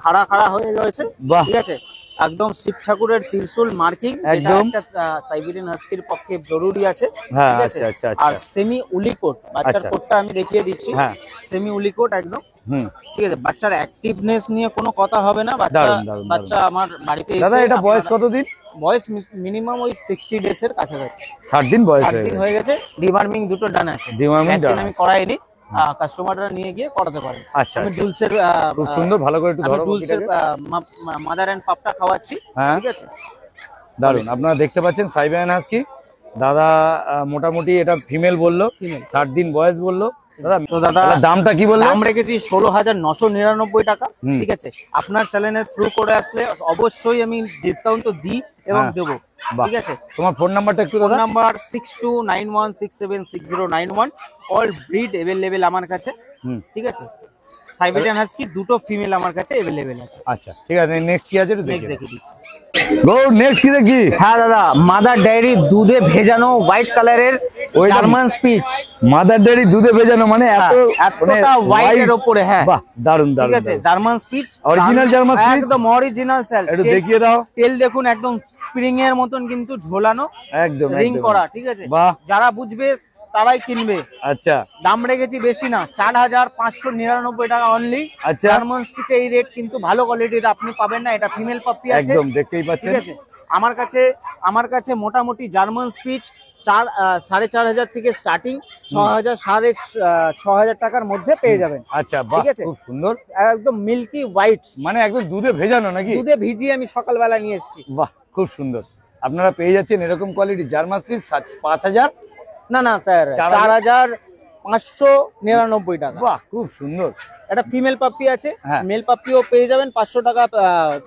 Speaker 2: খাড়া খাড়া হয়ে রয়েছে,
Speaker 3: বাহ।
Speaker 2: ঠিক আছে? একদম শিব ঠাকুরের ত্রিশূল মার্কিং,
Speaker 3: একদম।
Speaker 2: একটা সাইবেরিয়ান হাস্কির পক্ষে জরুরি আছে,
Speaker 3: হ্যাঁ,
Speaker 2: ঠিক আছে?
Speaker 3: আচ্ছা, আচ্ছা, আচ্ছা।
Speaker 2: আর সেমি উলি কোট, বাচ্চার
Speaker 3: আচ্ছা।
Speaker 2: কোটটা আমি দেখিয়ে দিচ্ছি।
Speaker 3: হ্যাঁ।
Speaker 2: সেমি উলি কোট একদম,
Speaker 3: হুম,
Speaker 2: ঠিক আছে? বাচ্চার অ্যাক্টিভনেস নিয়ে কোনো কথা হবে না। বাচ্চা
Speaker 3: দারুণ, দারুণ,
Speaker 2: বাচ্চা আমার বাড়িতে
Speaker 3: দাদা
Speaker 2: এসে
Speaker 3: এটা বয়স
Speaker 2: আপনারা-
Speaker 3: কতদিন?
Speaker 2: বয়স মিনিমাম ওই 60 ডেজ এর কাছাকাছি।
Speaker 3: 60 দিন বয়স
Speaker 2: 60 দিন হয়ে গেছে। ডিওয়ার্মিং দুটো ডান আছে,
Speaker 3: Deworming
Speaker 2: ভ্যাকসিন
Speaker 3: done
Speaker 2: আমি
Speaker 3: আছে।
Speaker 2: করাইনি, কাস্টমাররা নিয়ে গিয়ে করাতে পারে।
Speaker 3: আচ্ছা,
Speaker 2: আমি
Speaker 3: আচ্ছা।
Speaker 2: ডুলসের
Speaker 3: খুব সুন্দর, ভালো করে একটু
Speaker 2: আমি
Speaker 3: ধরো
Speaker 2: ডুলসের
Speaker 3: পাখিটাকে।
Speaker 2: মাদার এন্ড পাপটা খাওয়াচ্ছি,
Speaker 3: হ্যাঁ।
Speaker 2: ঠিক আছে?
Speaker 3: দারুন, আপনারা দেখতে পাচ্ছেন সাইবেরিয়ান হাস্কি। দাদা মোটামুটি এটা ফিমেল বললো, 60 দিন বয়স বললো। দাদা
Speaker 2: তো দাদা
Speaker 3: তাহলে দামটা কি বললেন?
Speaker 2: দাম রেখেছি 16,999 টাকা,
Speaker 3: হুম।
Speaker 2: ঠিক আছে? আপনার চ্যানেলের থ্রু করে আসলে অবশ্যই আমি ডিসকাউন্ট তো দিই এবং
Speaker 3: হ্যাঁ।
Speaker 2: দেবো,
Speaker 3: বাহ।
Speaker 2: ঠিক আছে?
Speaker 3: তোমার ফোন নাম্বারটা একটু
Speaker 2: ফোন
Speaker 3: দাদা।
Speaker 2: নাম্বার 6291676091। অল ব্রিড अवेलेबल আমার কাছে,
Speaker 3: হুম,
Speaker 2: ঠিক আছে? সাইবেরিয়ান হাস্কি দুটো ফিমেল আমার কাছে अवेलेबल আছে।
Speaker 3: আচ্ছা, ঠিক আছে। নেক্সট কি আছে একটু
Speaker 2: নেক্সট
Speaker 3: দেখি।
Speaker 2: দেখে দিচ্ছি।
Speaker 3: নেক্সট কি দেখছি?
Speaker 2: হ্যাঁ দাদা, মাদার ডায়েরি দুধে ভেজানো হোয়াইট কালারের
Speaker 3: ওই
Speaker 2: জার্মান স্পিচ,
Speaker 3: মাদার ডেয়ারি দুধে ভেজানো, মানে এত
Speaker 2: এতটা হোয়াইট এর উপরে, হ্যাঁ,
Speaker 3: বাহ, দারুন
Speaker 2: ঠিক
Speaker 3: দারুন।
Speaker 2: আছে? German speech,
Speaker 3: Original German Spitz?
Speaker 2: একদম অরিজিনাল স্যার।
Speaker 3: একটু দেখিয়ে দাও।
Speaker 2: তেল দেখুন, একদম স্প্রিং এর মতন কিন্তু ঝোলানো,
Speaker 3: একদম
Speaker 2: রিং
Speaker 3: একদম।
Speaker 2: করা, ঠিক আছে?
Speaker 3: বাহ।
Speaker 2: যারা বুঝবে তারাই কিনবে।
Speaker 3: আচ্ছা
Speaker 2: দাম রেখেছি বেশি না, 4,599 টাকা অনলি।
Speaker 3: আচ্ছা।
Speaker 2: জার্মান স্পিচ এই রেট কিন্তু ভালো কোয়ালিটির আপনি পাবেন না। এটা ফিমেল পাপ্পি আছে,
Speaker 3: একদম দেখতেই পাচ্ছেন।
Speaker 2: ঠিক আছে? আমার কাছে মোটামুটি জার্মান স্পিচ 4,500 থেকে স্টার্টিং, 6,000 টাকার মধ্যে পেয়ে যাবেন।
Speaker 3: আচ্ছা, বাহ,
Speaker 2: ঠিক আছে?
Speaker 3: খুব সুন্দর।
Speaker 2: একদম মিল্কি হোয়াইট,
Speaker 3: মানে একদম দুধে ভেজানো নাকি?
Speaker 2: দুধে ভিজিয়ে আমি সকালবেলা নিয়ে এসেছি।
Speaker 3: বাহ, খুব সুন্দর। আপনারা পেয়ে যাচ্ছেন এরকম কোয়ালিটি জার্মান স্পিচ 5,000।
Speaker 2: না না স্যার, 4,599 টাকা।
Speaker 3: বাহ, খুব সুন্দর।
Speaker 2: একটা ফিমেল পাপ্পি আছে,
Speaker 3: হ্যাঁ।
Speaker 2: মেল পাপ্পিও পেয়ে যাবেন। 500 টাকা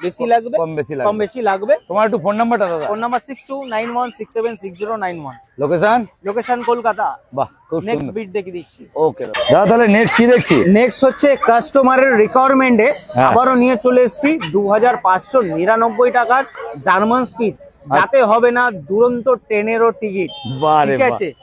Speaker 2: বেশি লাগবে,
Speaker 3: কম বেশি
Speaker 2: কম
Speaker 3: লাগবে।
Speaker 2: বেশি লাগবে।
Speaker 3: তোমার একটু ফোন নাম্বারটা দাদা।
Speaker 2: Phone number 6291676091।
Speaker 3: Location?
Speaker 2: Location Kolkata.
Speaker 3: বাহ, খুব
Speaker 2: নেক্সট
Speaker 3: সুন্দর।
Speaker 2: বিট দেখে দিচ্ছি।
Speaker 3: ওকে দাদা, তাহলে নেক্সট কি দেখছি?
Speaker 2: নেক্সট হচ্ছে কাস্টমারের রিকোয়ারমেন্টে
Speaker 3: হ্যাঁ।
Speaker 2: আবারও নিয়ে চলে এসেছি 2,599 টাকার জার্মান স্পিচ, যাতে হবে না দুরন্ত ট্রেনেরও টিকিট,
Speaker 3: বাহ রে
Speaker 2: ঠিক
Speaker 3: বাহ।
Speaker 2: আছে?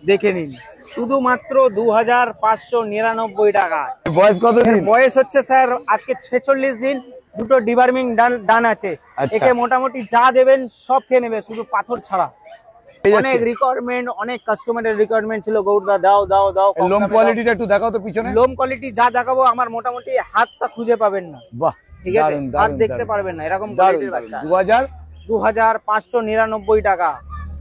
Speaker 2: দেখে নিন, শুধুমাত্র 2599 টাকা।
Speaker 3: বয়স কতদিন?
Speaker 2: বয়স হচ্ছে স্যার আজকে 46 দিন। দুটো ডিবার্মিং ডান আছে।
Speaker 3: আচ্ছা।
Speaker 2: একে মোটামুটি যা দেবেন সব খেয়ে নেবে, শুধু পাথর ছাড়া।
Speaker 3: এই
Speaker 2: অনেক রিকোয়ারমেন্ট, অনেক কাস্টমারের রিকোয়ারমেন্ট ছিল, গৌরদা দাও দাও দাও। কম
Speaker 3: লোম
Speaker 2: দামে দাও।
Speaker 3: কোয়ালিটিটা একটু দেখাও তো পিছনে।
Speaker 2: লোম কোয়ালিটি যা দেখাবো আমার মোটামুটি হাতটা খুঁজে পাবেন না,
Speaker 3: বাহ,
Speaker 2: ঠিক আছে?
Speaker 3: দারুন,
Speaker 2: হাত
Speaker 3: দারুন,
Speaker 2: দেখতে
Speaker 3: দারুন।
Speaker 2: পারবেন না, এরকম
Speaker 3: দারুন,
Speaker 2: কোয়ালিটির
Speaker 3: দারুন।
Speaker 2: বাচ্চা।
Speaker 3: 2599
Speaker 2: টাকা।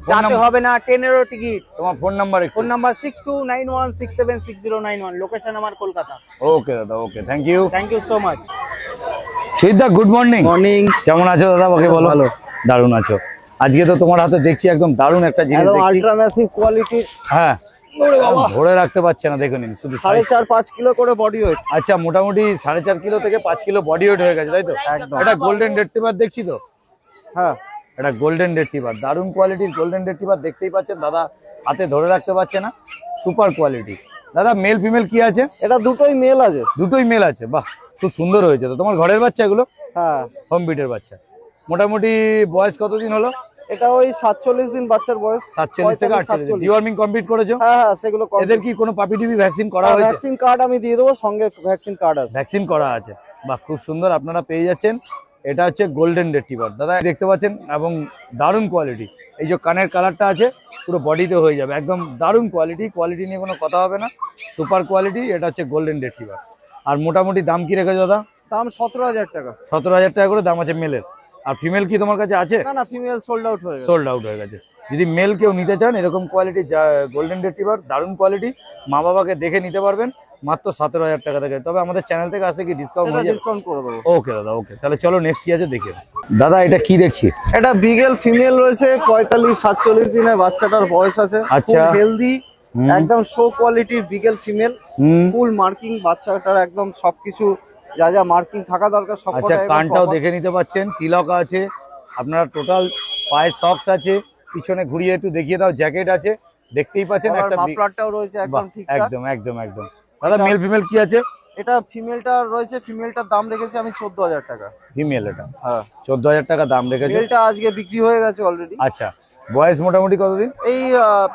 Speaker 3: ফোন
Speaker 2: যাতে
Speaker 3: নাম্বার-
Speaker 2: হবে না ট্রেনেরও টিকিট।
Speaker 3: তোমার ফোন নাম্বার একটু।
Speaker 2: ফোন নাম্বার 6291676091, লোকেশন আমার কলকাতা।
Speaker 3: ওকে দাদা, okay, thank you.
Speaker 2: Thank you so much.
Speaker 3: সুইদা, গুড মর্নিং।
Speaker 1: মর্নিং।
Speaker 3: কেমন আছো দাদা, ওকে বলো।
Speaker 1: ভালো।
Speaker 3: দারুণ আছো। আজকে তো তোমার হাতে দেখছি একদম দারুণ একটা জিনিস
Speaker 1: একদম
Speaker 3: দেখছি।
Speaker 1: আল্ট্রা ম্যাসিভ কোয়ালিটির,
Speaker 3: হ্যাঁ, ধরে রাখতে পারছে না, দেখে নিন শুধু
Speaker 1: 4.5 কিলো করে বডি ওয়েট।
Speaker 3: আচ্ছা, মোটামুটি 4.5 কিলো থেকে 5 কিলো বডি ওয়েট হয়ে গেছে, তাই তো?
Speaker 1: একদম।
Speaker 3: এটা গোল্ডেন রেট্রিভার দেখছি তো।
Speaker 1: হ্যাঁ,
Speaker 3: এটা গোল্ডেন রেট্রিভার, দারুণ কোয়ালিটির গোল্ডেন রেট্রিভার, দেখতেই পাচ্ছেন দাদা হাতে ধরে রাখতে পারছে না, সুপার কোয়ালিটি। দাদা মেল ফিমেল কি আছে?
Speaker 1: এটা দুটোই মেল আছে।
Speaker 3: দুটোই মেল আছে, বাহ, খুব সুন্দর হয়েছে। তো তোমার ঘরের বাচ্চা এগুলো?
Speaker 1: হ্যাঁ,
Speaker 3: হোম বিটের বাচ্চা। মোটামুটি বয়স কতদিন হলো?
Speaker 1: এটা ওই 47 দিন বাচ্চার বয়স।
Speaker 3: 47 থেকে 48। ডিওয়ার্মিং কমপ্লিট করেছো?
Speaker 1: হ্যাঁ হ্যাঁ, সেগুলো
Speaker 3: এদের কি কোনো পাপি টিপি ভ্যাকসিন করা হয়েছে?
Speaker 1: ভ্যাকসিন কার্ড আমি দিয়ে দেবো, সঙ্গে ভ্যাকসিন কার্ড আছে।
Speaker 3: ভ্যাকসিন করা আছে, বাহ, খুব সুন্দর, আপনারা পেয়ে যাচ্ছেন। এটা হচ্ছে গোল্ডেন রেট্রিভার দাদা, দেখতে পাচ্ছেন, এবং দারুণ কোয়ালিটি। এই যে কানের কালারটা আছে পুরো বডিতে হয়ে যাবে, একদম দারুণ কোয়ালিটি। কোয়ালিটি নিয়ে কোনো কথা হবে না, সুপার কোয়ালিটি। এটা হচ্ছে গোল্ডেন রেট্রিভার। আর মোটামুটি দাম কি রেখেছো দাদা?
Speaker 1: দাম 17,000 টাকা।
Speaker 3: 17,000 টাকা করে দাম আছে মেলের। আর ফিমেল কি তোমার কাছে আছে?
Speaker 1: না না, ফিমেল সোল্ড আউট হয়ে গেছে।
Speaker 3: সোল্ড আউট হয়ে গেছে। যদি মেল কেউ নিতে চান এরকম কোয়ালিটি, গোল্ডেন রেট্রিভার, দারুণ কোয়ালিটি, মা বাবাকে দেখে নিতে পারবেন মাত্র 17,000 টাকা থেকে। তবে আমাদের চ্যানেল থেকে আসলে কি ডিসকাউন্ট
Speaker 1: সেটা
Speaker 3: হয়ে যাবে?
Speaker 1: ডিসকাউন্ট করে দেবো।
Speaker 3: ওকে দাদা, ওকে, তাহলে চলো নেক্সট কি আছে দেখে নাও। দাদা এটা কি দেখছি?
Speaker 1: এটা বিগেল ফিমেল রয়েছে, 45-47 দিনের বাচ্চাটার বয়স আছে।
Speaker 3: আচ্ছা।
Speaker 1: হেলদি,
Speaker 3: হুম।
Speaker 1: একদম শো কোয়ালিটির বিগেল ফিমেল। ফুল মার্কিং, বাচ্চাটার একদম সবকিছু যা যা মার্কিং থাকা দরকার সব।
Speaker 3: আচ্ছা, কানটাও দেখে নিতে পাচ্ছেন, তিলক আছে, আপনার টোটাল পায়ে সক্স আছে, পিছনে ঘুরিয়ে একটু দেখিয়ে দাও, জ্যাকেট আছে, দেখতেই পাচ্ছেন একটা
Speaker 1: মাফলারটাও রয়েছে একদম
Speaker 3: বাহ,
Speaker 1: ঠিকঠাক।
Speaker 3: একদম একদম একদম। দাদা মেল ফিমেল কি আছে?
Speaker 1: এটা ফিমেলটা রয়েছে, ফিমেলটার দাম রেখেছি আমি 14,000 টাকা।
Speaker 3: ফিমেল এটা,
Speaker 1: হ্যাঁ,
Speaker 3: 14,000 টাকা দাম রেখেছে।
Speaker 1: মেলটা আজকে বিক্রি হয়ে গেছে অলরেডি।
Speaker 3: আচ্ছা, বয়স মোটামুটি কতদিন?
Speaker 1: এই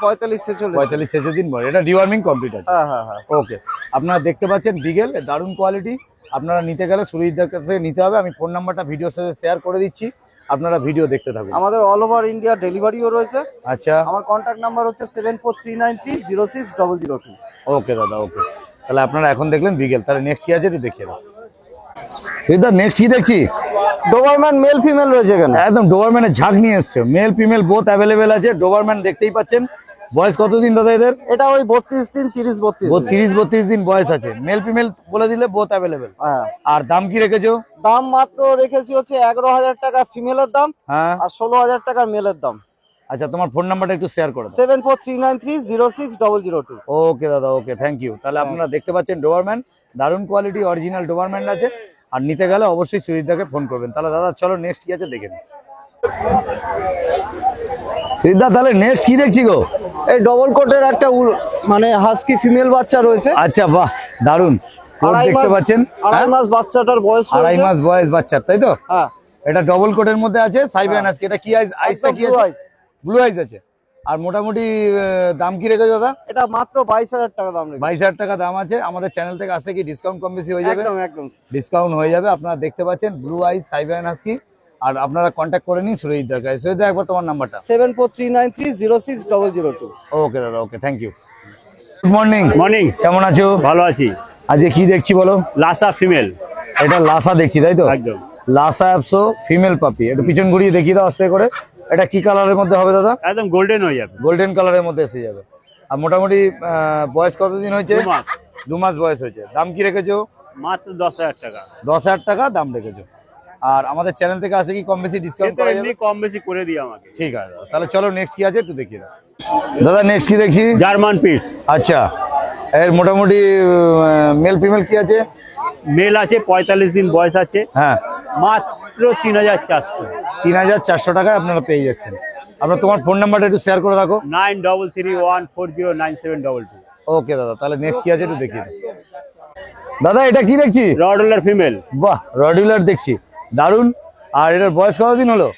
Speaker 1: 45-46।
Speaker 3: 45-46 দিন বয়স। এটা ডিওয়ার্মিং কমপ্লিট আছে।
Speaker 1: হ্যাঁ হ্যাঁ হ্যাঁ।
Speaker 3: ওকে, আপনারা দেখতে পাচ্ছেন বিগেল, দারুণ কোয়ালিটি। আপনারা নিতে গেলে সুরজিৎদার কাছে নিতে হবে। আমি ফোন নাম্বারটা ভিডিওর সাথে শেয়ার করে দিচ্ছি, আপনারা ভিডিও দেখতে থাকুন।
Speaker 1: আমাদের অল ওভার ইন্ডিয়া ডেলিভারিও রয়েছে।
Speaker 3: আচ্ছা,
Speaker 1: আমার কন্ট্যাক্ট নাম্বার হচ্ছে 7439306002।
Speaker 3: ওকে দাদা, ওকে, তাহলে আপনারা এখন দেখলেন বিগেল। তাহলে নেক্সট কি আছে একটু দেখিয়ে দাও। সুরজিৎদা নেক্সট কি দেখছি?
Speaker 1: ডোবারম্যান মেল ফিমেল রয়েছে এখানে।
Speaker 3: একদম ডোবারম্যানের ঝাঁক নিয়ে এসছে, মেল ফিমেল বোথ অ্যাভেলেবেল আছে। ডোবারম্যান দেখতেই পাচ্ছেন। বয়স কতদিন দাদা এদের?
Speaker 1: এটা ওই 32 দিন 30-32।
Speaker 3: 30-32 দিন বয়স আছে। মেল ফিমেল বলে দিলে বোথ অ্যাভেলেবেল।
Speaker 1: হ্যাঁ,
Speaker 3: আর দাম কি রেখেছো?
Speaker 1: দাম মাত্র রেখেছি হচ্ছে 11,000 টাকা ফিমেলের দাম,
Speaker 3: হ্যাঁ,
Speaker 1: আর 16,000 টাকা মেলের দাম।
Speaker 3: আচ্ছা, তোমার ফোন নাম্বারটা একটু শেয়ার করে দাও।
Speaker 1: 7439306002।
Speaker 3: ওকে দাদা, ওকে, থ্যাংক ইউ। তাহলে আপনারা দেখতে পাচ্ছেন ডোবারম্যান, দারুণ কোয়ালিটি, অরিজিনাল ডোবারম্যান আছে। আর নিতে গেলে অবশ্যই সুরিতদাকে ফোন করবেন। তাহলে দাদা চলো নেক্সট কি আছে দেখে নিন। সুরিতদা তাহলে নেক্সট কি দেখছি গো?
Speaker 1: এই ডবল কোটের একটা মানে হাস্কি ফিমেল বাচ্চা রয়েছে।
Speaker 3: আচ্ছা, বাহ, দারুণ কোট দেখতে পাচ্ছেন।
Speaker 1: আড়াই মাস বাচ্চাটার বয়স রয়েছে।
Speaker 3: আড়াই মাস বয়স বাচ্চার, তাই তো?
Speaker 1: হ্যাঁ,
Speaker 3: এটা ডবল কোটের মধ্যে আছে, সাইবেরিয়ান হাস্কি। এটা কি আইসটা কি
Speaker 1: blue
Speaker 3: আছে?
Speaker 1: eyes।
Speaker 3: ব্লু আইস আছে। আর মোটামুটি দাম কি রেখেছো দাদা?
Speaker 1: এটা মাত্র 22,000 টাকা দাম রেখেছি।
Speaker 3: 22,000 টাকা দাম আছে। আমাদের চ্যানেল থেকে আসলে কি ডিসকাউন্ট কম বেশি হয়ে যাবে?
Speaker 1: একদম একদম
Speaker 3: ডিসকাউন্ট হয়ে যাবে। আপনারা দেখতে পাচ্ছেন ব্লু আইস সাইবেরিয়ান হাস্কি। আর আপনারা কন্ট্যাক্ট করে নিন সুরজিৎদার কাছে। সুরজিৎদা একবার তোমার নাম্বারটা।
Speaker 1: 7439306002।
Speaker 3: ওকে দাদা, okay, thank you. Good morning.
Speaker 5: Morning.
Speaker 3: কেমন আছো?
Speaker 5: ভালো আছি।
Speaker 3: আজকে কি দেখছি বলো?
Speaker 5: Lhasa female.
Speaker 3: এটা লাসা দেখছি, তাই তো?
Speaker 5: একদম।
Speaker 3: লাসা অ্যাপসো ফিমেল পাপি। একটু পিছন ঘুরিয়ে দেখিয়ে দাও আস্তে করে। এটা কি কালারের মধ্যে হবে দাদা?
Speaker 5: একদম গোল্ডেন হয়ে যাবে।
Speaker 3: গোল্ডেন কালারের মধ্যে এসে যাবে। আর মোটামুটি বয়স কতদিন হয়েছে?
Speaker 5: 2 মাস।
Speaker 3: 2 মাস বয়স হয়েছে। দাম কি রেখেছো?
Speaker 5: মাত্র 10,000 টাকা।
Speaker 3: 10,000 টাকা দাম রেখেছো। আর আমাদের চ্যানেল থেকে আসে কি কম বেশি ডিসকাউন্ট করা
Speaker 5: এমনি
Speaker 3: যাবে?
Speaker 5: কম বেশি করে দিই আমাকে।
Speaker 3: ঠিক আছে দাদা। তাহলে চলো নেক্সট কি আছে একটু দেখিয়ে দাও। দাদা নেক্সট কি দেখছি?
Speaker 5: German piece.
Speaker 3: আচ্ছা, এর মোটামুটি মেল ফিমেল কি আছে?
Speaker 5: মেল আছে, 45 দিন বয়স আছে,
Speaker 3: হ্যাঁ,
Speaker 5: মাত্র 3,400।
Speaker 3: 3,400 টাকায় আপনারা পেয়ে যাচ্ছেন। আপনার তোমার ফোন নাম্বারটা একটু শেয়ার করে রাখো।
Speaker 5: 9331409722।
Speaker 3: ওকে দাদা, তাহলে নেক্সট কি আছে একটু দেখিয়ে দাও। দাদা এটা কি দেখছি?
Speaker 5: রডলার ফিমেল।
Speaker 3: বাহ, রডুলার দেখছি, দারুন। আর এটার বয়স কতদিন হলো?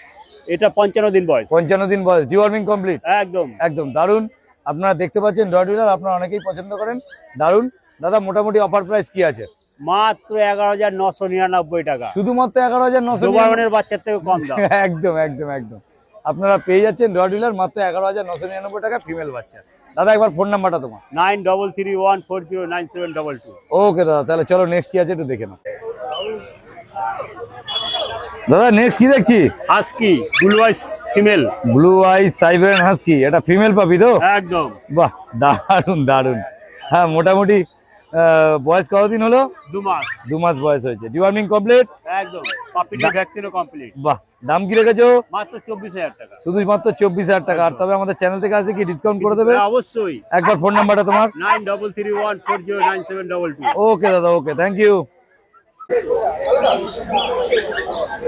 Speaker 5: এটা 55 দিন বয়স।
Speaker 3: 55 দিন বয়স। Deworming complete.
Speaker 5: একদম।
Speaker 3: একদম দারুন। আপনারা দেখতে পাচ্ছেন রডউইলার আপনারা অনেকেই পছন্দ করেন, দারুন। দাদা মোটামুটি অফার প্রাইস কি আছে?
Speaker 5: মাত্র 11,999 টাকা।
Speaker 3: শুধুমাত্র 11,999।
Speaker 5: দুবারের বাচ্চার থেকে কম দাম।
Speaker 3: একদম একদম একদম আপনারা পেয়ে যাচ্ছেন রডউইলার মাত্র 11,999 টাকা ফিমেল বাচ্চা। দাদা একবার ফোন নাম্বারটা তোমার।
Speaker 5: 9331409722।
Speaker 3: ওকে দাদা, তাহলে চলো নেক্সট কি আছে একটু দেখে নাও। দাদা নেক্সট কি দেখছি?
Speaker 5: Husky blue eyes female.
Speaker 3: Blue eyes Siberian husky, এটা ফিমেল পাপি তো?
Speaker 5: একদম।
Speaker 3: বাহ দারুন দারুন। হ্যাঁ মোটামুটি বয়স কতদিন হলো?
Speaker 5: 2 মাস।
Speaker 3: 2 মাস বয়স হয়েছে। Deworming complete?
Speaker 5: একদম। পাপিটি ভ্যাকসিনও কমপ্লিট।
Speaker 3: বাহ, দাম কি রেখেছো?
Speaker 5: মাত্র 24,000 টাকা।
Speaker 3: শুধুমাত্র 24,000 টাকা। আর তবে আমাদের চ্যানেল থেকে আসলে কি ডিসকাউন্ট করে দেবে?
Speaker 5: অবশ্যই।
Speaker 3: একবার ফোন নাম্বারটা তোমার।
Speaker 5: 9331409722।
Speaker 3: ওকে দাদা, ওকে, থ্যাংক ইউ।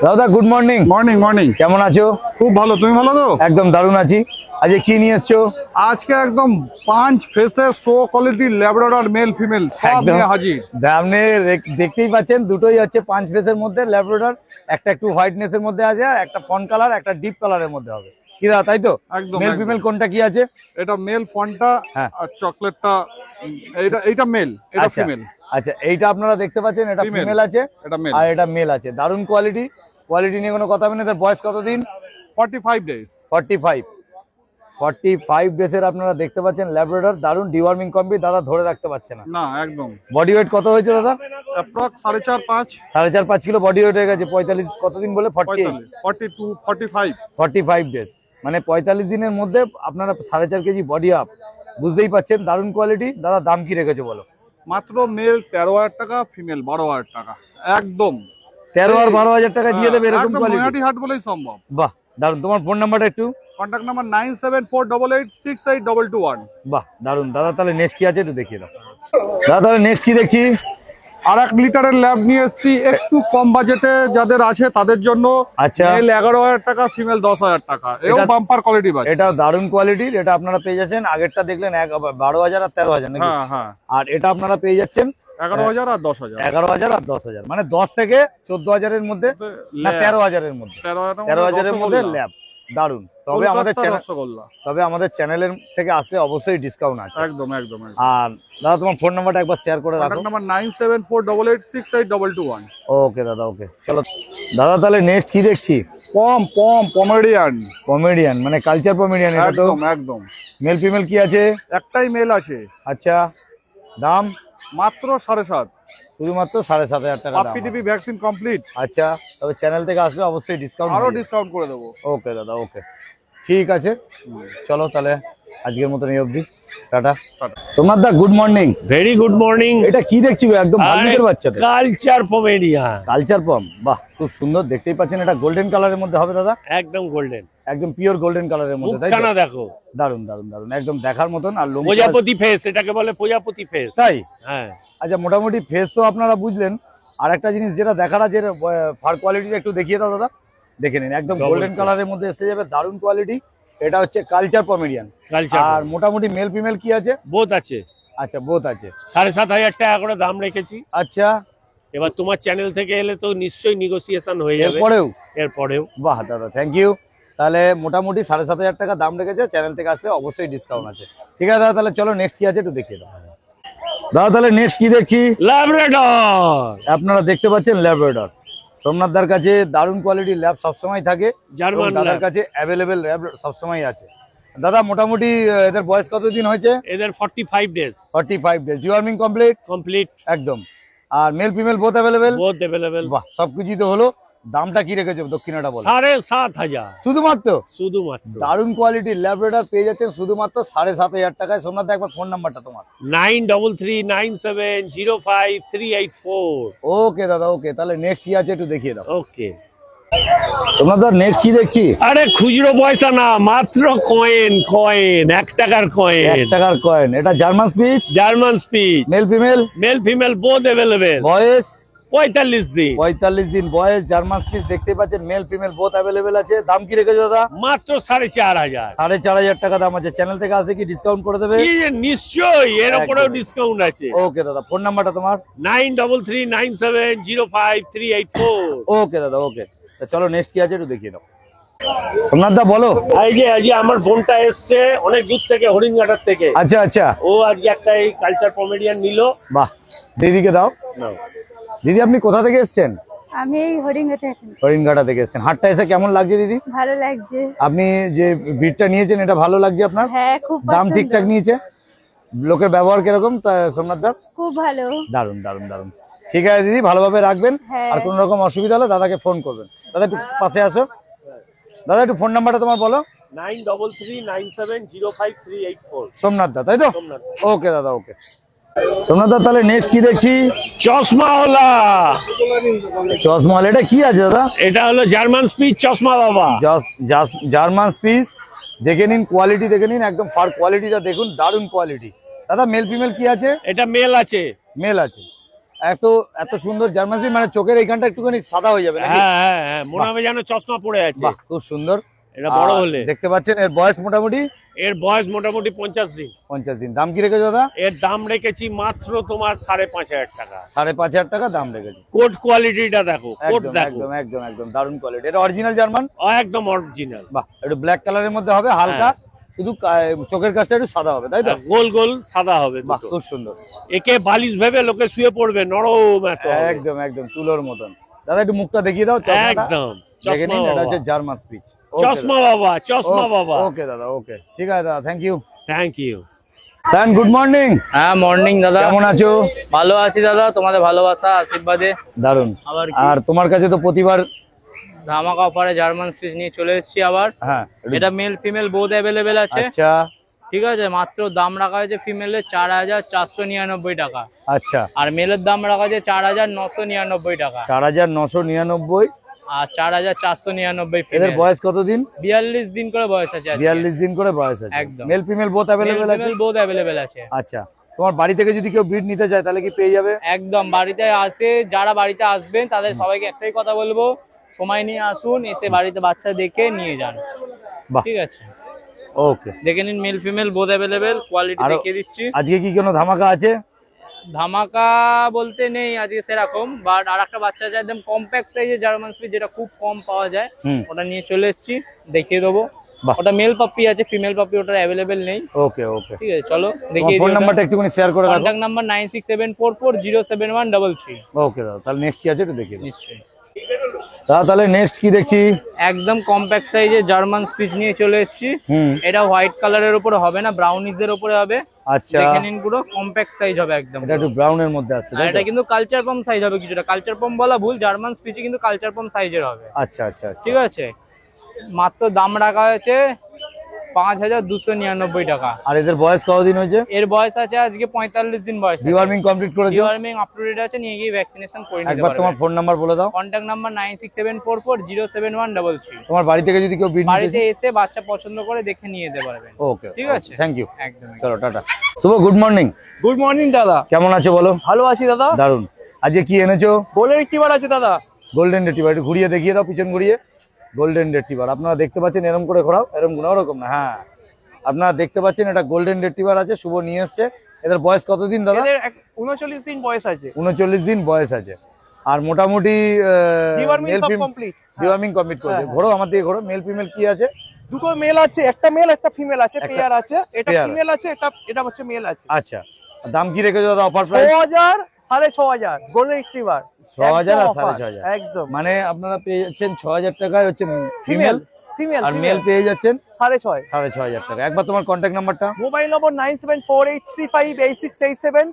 Speaker 3: দাদা গুড মর্নিং।
Speaker 6: Morning morning.
Speaker 3: কেমন আছো?
Speaker 6: খুব ভালো, তুমি ভালো তো?
Speaker 3: একদম দারুণ আছি। আজকে কি নিয়ে এসছো?
Speaker 6: আজকে একদম 5 ফেসের show quality Labrador male female সব
Speaker 3: একদম।
Speaker 6: নিয়ে হাজির।
Speaker 3: আপনি দেখতেই পাচ্ছেন দুটোই হচ্ছে 5 ফেসের মধ্যে ল্যাব্রাডর, একটা একটু হোয়াইটনেস এর মধ্যে আছে, আর একটা ফন কালার, একটা ডিপ কালারের মধ্যে হবে। কি দাদা তাই তো?
Speaker 6: একদম
Speaker 3: মেল
Speaker 6: একদম।
Speaker 3: ফিমেল কোনটা কি আছে?
Speaker 6: এটা মেল ফন্টটা
Speaker 3: হ্যাঁ।
Speaker 6: আর চকলেটটা এইটা মেল, এটা
Speaker 3: আচ্ছা
Speaker 6: ফিমেল।
Speaker 3: আচ্ছা, এইটা আপনারা দেখতে পাচ্ছেন, এটা
Speaker 6: Female।
Speaker 3: ফিমেল আছে
Speaker 6: এটা মেল।
Speaker 3: আর এটা মেল আছে। দারুণ কোয়ালিটি, কোয়ালিটি নিয়ে কোনো কথা হবে না। এদের বয়স কতদিন?
Speaker 6: 45 ডেজ।
Speaker 3: 45 ডেজের আপনারা দেখতে পাচ্ছেন ল্যাব্রাডর, দারুণ ডিওয়ার্মিং কমপ্লিট। দাদা ধরে রাখতে পারছে না।
Speaker 6: না একদম।
Speaker 3: বডি ওয়েট কত হয়েছে দাদা?
Speaker 6: অ্যাপ্রক্স 4.5-5।
Speaker 3: 4.5 কিলো বডি ওয়েট হয়ে গেছে। 45 কতদিন বলে?
Speaker 6: 42 45।
Speaker 3: 45 ডেজ, মানে 45 দিনের মধ্যে আপনারা 4.5 কেজি বডি আপ। বুঝতেই পাচ্ছেন দারুণ কোয়ালিটি। দাদা দাম কি রেখেছো বলো?
Speaker 6: মাত্র মেল 13,000 টাকা, ফিমেল 12,000 টাকা। একদম
Speaker 3: 13 আর 12,000 টাকা দিয়ে দেবে এরকম
Speaker 6: একদম
Speaker 3: কোয়ালিটি?
Speaker 6: নৈহাটি হাট বলেই সম্ভব।
Speaker 3: বাহ দারুণ। তোমার ফোন নাম্বারটা একটু?
Speaker 6: Contact number 9748868221।
Speaker 3: বাহ দারুণ। দাদা তাহলে নেক্সট কি আছে একটু দেখিয়ে দাও। দাদা তাহলে নেক্সট কি দেখছি?
Speaker 6: আর 1 লিটারের ল্যাব নিয়ে এসেছি, একটু কম বাজেটে যাদের আছে তাদের জন্য।
Speaker 3: আচ্ছা।
Speaker 6: মেল 11,000 টাকা, ফিমেল 10,000 টাকা। এও
Speaker 3: এটা-
Speaker 6: বাম্পার কোয়ালিটি বাজে।
Speaker 3: এটা দারুণ কোয়ালিটির। এটা আপনারা পেয়ে যাচ্ছেন, আগেরটা দেখলেন 12,000 আর 13,000 নাকি?
Speaker 6: হ্যাঁ হ্যাঁ।
Speaker 3: আর এটা আপনারা পেয়ে যাচ্ছেন
Speaker 6: 11,000 আর 10,000।
Speaker 3: 11,000 আর 10,000, মানে 10 থেকে 14,000-এর মধ্যে, না 13,000-এর মধ্যে।
Speaker 6: 13,000
Speaker 3: মধ্যে ল্যাব। দারুণ। তবে আমাদের চ্যানেল,
Speaker 6: রসগোল্লা।
Speaker 3: তবে আমাদের চ্যানেলের থেকে আসলে অবশ্যই ডিসকাউন্ট আছে।
Speaker 6: একদম একদম একদম।
Speaker 3: আর দাদা তোমার ফোন নাম্বারটা একবার শেয়ার করে রাখো।
Speaker 6: Contact number 9748868221।
Speaker 3: ওকে দাদা, ওকে চলো। দাদা তাহলে নেক্সট কি দেখছি?
Speaker 6: পমেডিয়ান।
Speaker 3: কমেডিয়ান, মানে কালচার কমেডিয়ান। এটা তো
Speaker 6: একদম একদম।
Speaker 3: মেল ফিমেল কি আছে?
Speaker 6: একটাই মেল আছে।
Speaker 3: আচ্ছা, দাম?
Speaker 6: মাত্র 7.5।
Speaker 3: শুধুমাত্র 7,500 টাকা দাম।
Speaker 6: পাপিটিপি ভ্যাকসিন কমপ্লিট।
Speaker 3: আচ্ছা, তবে চ্যানেল থেকে আসলে অবশ্যই ডিসকাউন্ট
Speaker 6: আরো ডিসকাউন্ট করে দেবো।
Speaker 3: ওকে দাদা, ওকে ঠিক আছে। চলো তাহলে আজকের মতন এই অবধি, টাটা। সোমনাথ দা good morning.
Speaker 9: Very good morning.
Speaker 3: এটা কি দেখছি গো? একদম ভাল্লুকের বাচ্চা তো।
Speaker 9: Culture Pomeranian.
Speaker 3: কালচার পম, বাহ খুব সুন্দর। দেখতেই পাচ্ছেন এটা গোল্ডেন কালারের মধ্যে হবে দাদা?
Speaker 9: একদম গোল্ডেন,
Speaker 3: একদম পিওর গোল্ডেন কালারের মধ্যে, তাই তো?
Speaker 9: মুখখানা দেখো,
Speaker 3: দারুন দারুন দারুন, একদম দেখার মতন। আর লোম
Speaker 9: প্রজাপতি ফেস, এটাকে বলে প্রজাপতি ফেস।
Speaker 3: তাই?
Speaker 9: হ্যাঁ।
Speaker 3: আচ্ছা, মোটামুটি ফেস তো আপনারা বুঝলেন। আর একটা জিনিস যেটা দেখার আছে, ফার কোয়ালিটিটা একটু দেখিয়ে দাও দাদা। দেখে নিন, একদম গোল্ডেন কালারের মধ্যে এসে যাবে, দারুণ কোয়ালিটি। এটা হচ্ছে কালচার পমেডিয়ান।
Speaker 9: কালচার।
Speaker 3: আর মোটামুটি মেল ফিমেল কি আছে?
Speaker 9: বোথ আছে।
Speaker 3: আচ্ছা, বোথ আছে।
Speaker 9: 7,500 টাকা করে দাম রেখেছি।
Speaker 3: আচ্ছা,
Speaker 9: এবার তোমার চ্যানেল থেকে এলে তো নিশ্চয়ই নেগোসিয়েশন হয়ে যাবে।
Speaker 3: এরপরেও? বাহ দাদা, থ্যাংক ইউ। তাহলে মোটামুটি 7,500 টাকা দাম রেখেছে। চ্যানেল থেকে আসলে অবশ্যই ডিসকাউন্ট আছে। ঠিক আছে দাদা, তাহলে চলো নেক্সট কি আছে একটু দেখিয়ে দাও। দাদা তাহলে নেক্সট কি দেখছি?
Speaker 9: ল্যাব্রাডর।
Speaker 3: আপনারা দেখতে পাচ্ছেন ল্যাব্রাডর। সোমনাথ দার কাছে দারুণ কোয়ালিটির ল্যাব সবসময় থাকে।
Speaker 9: জার্মান
Speaker 3: দাদার কাছে অ্যাভেলেবেল ল্যাব সবসময় আছে। দাদা মোটামুটি এদের বয়স কতদিন হয়েছে?
Speaker 9: এদের 45 days.
Speaker 3: 45 days. Deworming complete?
Speaker 9: Complete
Speaker 3: একদম। আর male female both available?
Speaker 9: Both available.
Speaker 3: বাহ, সবকিছুই তো হলো। দামটা কি রেখেছো দক্ষিণাটা বলো?
Speaker 9: 7,500
Speaker 3: শুধুমাত্র?
Speaker 9: শুধুমাত্র।
Speaker 3: দারুণ কোয়ালিটির ল্যাব্রাডর পেয়ে যাচ্ছেন শুধুমাত্র 7,500 টাকায়। সোমনাথ একবার ফোন নাম্বারটা তোমার।
Speaker 9: 9339705384।
Speaker 3: ওকে দাদা, ওকে। তাহলে নেক্সট কি আছে একটু দেখিয়ে দাও।
Speaker 9: ওকে
Speaker 3: সোমনাথ দা নেক্সট কি দেখছি?
Speaker 9: আরে খুচরো পয়সা না, মাত্র কয়েন। 1 টাকার কয়েন।
Speaker 3: 1 টাকার কয়েন। এটা German speech?
Speaker 9: German speech.
Speaker 3: Male female?
Speaker 9: Mail female both available.
Speaker 3: বয়স?
Speaker 9: 45 দিন।
Speaker 3: 45 দিন বয়স। জার্মান স্পিচ দেখতে পাচ্ছেন, মেল ফিমেল বোথ অ্যাভেলেবেল আছে। দাম কি রেখেছো দাদা?
Speaker 9: মাত্র 4,500।
Speaker 3: 4,500 টাকা দাম আছে। চ্যানেল থেকে আসলে কি ডিসকাউন্ট করে দেবে?
Speaker 9: নিশ্চয়ই, এর উপরেও ডিসকাউন্ট আছে।
Speaker 3: ওকে দাদা, ফোন নাম্বারটা তোমার?
Speaker 9: 9339705384।
Speaker 3: ওকে দাদা, ওকে। চলো নেক্সট কি আছে একটু দেখিয়ে দাও। সোমনাথ দা বলো।
Speaker 9: এই যে আমার বোনটা এসছে অনেক দূর থেকে, হরিণঘাটার থেকে।
Speaker 3: আচ্ছা আচ্ছা,
Speaker 9: ও আজকে একটা এই কালচার কমেডিয়ান নিল।
Speaker 3: বাহ, দিদিকে দাও। দিদি আপনি কোথা থেকে এসেছেন?
Speaker 7: আমি এই হরিণঘাটা।
Speaker 3: হরিণঘাটা থেকে এসেছেন। হাটটা এসে কেমন লাগছে দিদি?
Speaker 7: ভালো লাগছে।
Speaker 3: আপনি যে বিটটা নিয়েছেন এটা ভালো লাগছে আপনার?
Speaker 7: হ্যাঁ, খুব
Speaker 3: দাম ঠিকঠাক নিয়েছে? লোকের ব্যবহার কিরকম সোমনাথ দা?
Speaker 7: খুব ভালো।
Speaker 3: দারুন দারুন দারুন। ঠিক আছে দিদি, ভালোভাবে রাখবেন। আর কোন রকম অসুবিধা হলে দাদাকে ফোন করবেন। দাদা একটু পাশে আসো। দাদা একটু ফোন নাম্বারটা তোমার বলো।
Speaker 9: 9339705384।
Speaker 3: সোমনাথ দা, তাই তো? ওকে দাদা, ওকে। সোমনাথ দা তাহলে নেক্সট কি দেখছি?
Speaker 9: চশমাওয়ালা।
Speaker 3: চশমাওয়ালা, এটা কি আছে দাদা?
Speaker 9: এটা হলো জার্মান স্পিচ চশমা বাবা।
Speaker 3: German speech. দেখে নিন, কোয়ালিটি দেখে নিন, একদম ফার কোয়ালিটিটা দেখুন, দারুন কোয়ালিটি। দাদা মেল ফিমেল কি আছে?
Speaker 9: এটা মেল আছে।
Speaker 3: মেল আছে। এত সুন্দর জার্মান স্পিচ, মানে চোখের এইখানটা একটুখানি সাদা হয়ে যাবে নাকি?
Speaker 9: হ্যাঁ, মনে হবে যেন চশমা পড়ে আছে।
Speaker 3: বাহ, খুব সুন্দর।
Speaker 9: এটা বড় হলে
Speaker 3: দেখতে পাচ্ছেন। এর বয়স মোটামুটি?
Speaker 9: এর বয়স মোটামুটি 50 দিন।
Speaker 3: 50 দিন। দাম কি রেখেছো দাদা?
Speaker 9: এর দাম রেখেছি মাত্র তোমার 5,500 টাকা।
Speaker 3: 5,500 টাকা দাম রেখেছি।
Speaker 9: কোট কোয়ালিটিটা দেখো, কোট দেখো।
Speaker 3: একদম একদম একদম দারুন কোয়ালিটি। এটা অরিজিনাল জার্মান?
Speaker 9: একদম অরিজিনাল।
Speaker 3: বাহ, একটু ব্ল্যাক কালারের মধ্যে হবে, হালকা শুধু চোখের কাছটা একটু সাদা হবে, তাই তো?
Speaker 9: গোল গোল সাদা হবে।
Speaker 3: বাহ, খুব সুন্দর।
Speaker 9: একে বালিশ ভেবে লোকে শুয়ে পড়বে, নরম এত।
Speaker 3: একদম একদম তুলোর মতন। দাদা একটু মুখটা দেখিয়ে দাও।
Speaker 9: একদম
Speaker 3: দেখে নিন, এটা হচ্ছে জার্মান স্পিচ।
Speaker 9: চশমা বাবা, চশমা বাবা।
Speaker 3: ওকে দাদা, ওকে, ঠিক আছে দাদা, thank you.
Speaker 9: Thank you.
Speaker 3: Sir good morning.
Speaker 2: হ্যাঁ, মর্নিং দাদা।
Speaker 3: কেমন আছো?
Speaker 2: ভালো আছি দাদা, তোমাদের ভালোবাসা আশীর্বাদে।
Speaker 3: দারুন।
Speaker 2: আবার
Speaker 3: আর তোমার কাছে তো প্রতিবার
Speaker 2: ধামাকা অফারে জার্মান স্পিচ নিয়ে চলে এসেছি আবার।
Speaker 3: হ্যাঁ,
Speaker 2: এটা মেল ফিমেল বোথ অ্যাভেলেবেল আছে।
Speaker 3: আচ্ছা,
Speaker 2: ঠিক আছে, মাত্র দাম রাখা হয়েছে ফিমেলের 4,499 টাকা।
Speaker 3: আচ্ছা।
Speaker 2: আর মেলের দাম রাখা হয়েছে 4,999 টাকা।
Speaker 3: 4,999
Speaker 2: আর 4,499
Speaker 3: এদের
Speaker 2: ফিমেল।
Speaker 3: বয়স কতদিন?
Speaker 2: 42 দিন করে বয়স আছে।
Speaker 3: 42 দিন করে বয়স আছে।
Speaker 2: একদম।
Speaker 3: মেল ফিমেল বোথ অ্যাভেলেবেল আছে?
Speaker 2: বোথ অ্যাভেলেবেল আছে।
Speaker 3: আচ্ছা, তোমার বাড়ি থেকে যদি কেউ ব্রিড নিতে চায় তাহলে কি পেয়ে যাবে?
Speaker 2: একদম, বাড়িতে আসে, যারা বাড়িতে আসবেন তাদের সবাইকে একটাই কথা বলবো, সময় নিয়ে আসুন, এসে বাড়িতে বাচ্চা দেখে নিয়ে যান। ঠিক আছে,
Speaker 3: ওকে।
Speaker 2: দেখে নিন, mail female both available, quality দেখিয়ে দিচ্ছি।
Speaker 3: আজকে কি কোনো ধামাকা আছে?
Speaker 2: ধামাকা বলতে নেই আজকে সেরকম, বাট আর একটা বাচ্চা আছে একদম কম্প্যাক্ট সাইজের জার্মান স্পিচ, যেটা খুব কম পাওয়া যায়, ওটা নিয়ে চলে এসেছি, দেখিয়ে দেবো। ওটা মেল পাপ্পি আছে, ফিমেল পাপ্পি ওটা অ্যাভেলেবেল নেই।
Speaker 3: ওকে ওকে,
Speaker 2: ঠিক আছে, চলো দেখিয়ে দিই।
Speaker 3: ফোন নাম্বারটা একটুখানি শেয়ার করে দাও।
Speaker 2: Contact number 9674407133।
Speaker 3: ওকে দাদা, তাহলে নেক্সট কি আছে একটু দেখিয়ে দাও।
Speaker 2: নিশ্চয়ই
Speaker 3: দাদা, তাহলে নেক্সট কি দেখছি?
Speaker 2: একদম কম্প্যাক্ট সাইজের জার্মান স্পিচ নিয়ে চলে এসেছি। এটা হোয়াইট কালারের উপরে হবে না, ব্রাউনিশ এর উপরে হবে।
Speaker 3: আচ্ছা,
Speaker 2: দেখে নিন, পুরো কম্প্যাক্ট সাইজ হবে একদম।
Speaker 3: এটা একটু ব্রাউনের মধ্যে আছে,
Speaker 2: আর এটা কিন্তু কালচার পম সাইজ হবে কিছুটা। কালচার পম বলা ভুল, জার্মান স্পিচে কিন্তু কালচার পম সাইজের হবে।
Speaker 3: আচ্ছা আচ্ছা,
Speaker 2: ঠিক আছে, মাত্র দাম রাখা হয়েছে 5,299 টাকা।
Speaker 3: আর এদের বয়স কতদিন হয়েছে?
Speaker 2: এর বয়স আছে আজকে 45 দিন বয়স।
Speaker 3: ডিওয়ার্মিং কমপ্লিট করেছো?
Speaker 2: ডিওয়ার্মিং আপ টু ডেট আছে, নিয়ে গিয়ে ভ্যাকসিনেশন করে নিতে পারবেন।
Speaker 3: একবার তোমার ফোন নাম্বার বলে দাও।
Speaker 2: Contact number 9674407133।
Speaker 3: তোমার বাড়ি থেকে যদি কেউ ব্রিড
Speaker 2: বাড়িতে এসে বাচ্চা পছন্দ করে দেখে নিয়ে যেতে পারবেন।
Speaker 3: ওকে,
Speaker 2: ঠিক আছে,
Speaker 3: থ্যাংক ইউ।
Speaker 2: একদম।
Speaker 3: চলো টাটা। শুভ গুড মর্নিং।
Speaker 1: গুড মর্নিং দাদা,
Speaker 3: কেমন আছো বলো?
Speaker 1: ভালো আছি দাদা।
Speaker 3: দারুন। আজকে কি এনেছো?
Speaker 1: গোল্ডেন রিট্রিভার আছে দাদা।
Speaker 3: গোল্ডেন রিট্রিভার, একটু ঘুরিয়ে দেখিয়ে দাও, পিছন ঘুরিয়ে। গোল্ডেন রিট্রিভার আপনারা দেখতে পাচ্ছেন, এরকম করে ঘোরাও, এরকম ওরকম না। হ্যাঁ, আপনারা দেখতে পাচ্ছেন এটা গোল্ডেন রিট্রিভার আছে, শুভ নিয়ে এসছে। এদের বয়স কতদিন দাদা?
Speaker 1: এদের 39 দিন বয়স আছে।
Speaker 3: 39 দিন বয়স আছে। আর মোটামুটি male female
Speaker 1: complete,
Speaker 3: deworming complete করেছে। ঘোরো আমার দিকে, ঘোরো। মেল ফিমেল কি আছে?
Speaker 1: দুটো মেল আছে, একটা মেল একটা ফিমেল আছে, পেয়ার আছে। এটা ফিমেল আছে, এটা হচ্ছে মেল আছে।
Speaker 3: আচ্ছা, দাম কি রেখেছো দাদা? Offer price
Speaker 1: 6,000 6,500 golden retriever.
Speaker 3: 6,000 আর 6,500
Speaker 1: একদম।
Speaker 3: মানে আপনারা পেয়ে যাচ্ছেন 6,000 টাকায় হচ্ছে ফিমেল, আর মেল পেয়ে যাচ্ছেন 6,500 টাকা। একবার তোমার কন্ট্যাক্ট নাম্বারটা।
Speaker 1: মোবাইল নম্বর 9748358687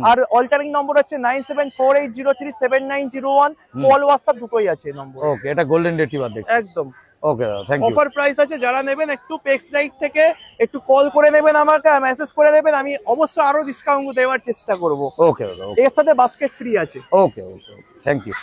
Speaker 1: আর অল্টারিং নম্বর হচ্ছে 9748037901। কল হোয়াটসঅ্যাপ দুটোই আছে নম্বর।
Speaker 3: ওকে, এটা গোল্ডেন রিট্রিভার দেখছি।
Speaker 1: একদম।
Speaker 3: ওকে দাদা, থ্যাংক ইউ।
Speaker 1: অফার প্রাইস আছে, যারা নেবেন একটু পেক্স লাইট থেকে একটু কল করে নেবেন, আমাকে মেসেজ করে নেবেন, আমি অবশ্যই আরো ডিসকাউন্ট দেওয়ার চেষ্টা করব।
Speaker 3: ওকে দাদা,
Speaker 1: এর সাথে বাস্কেট ফ্রি আছে।
Speaker 3: ওকে ওকে, থ্যাংক ইউ।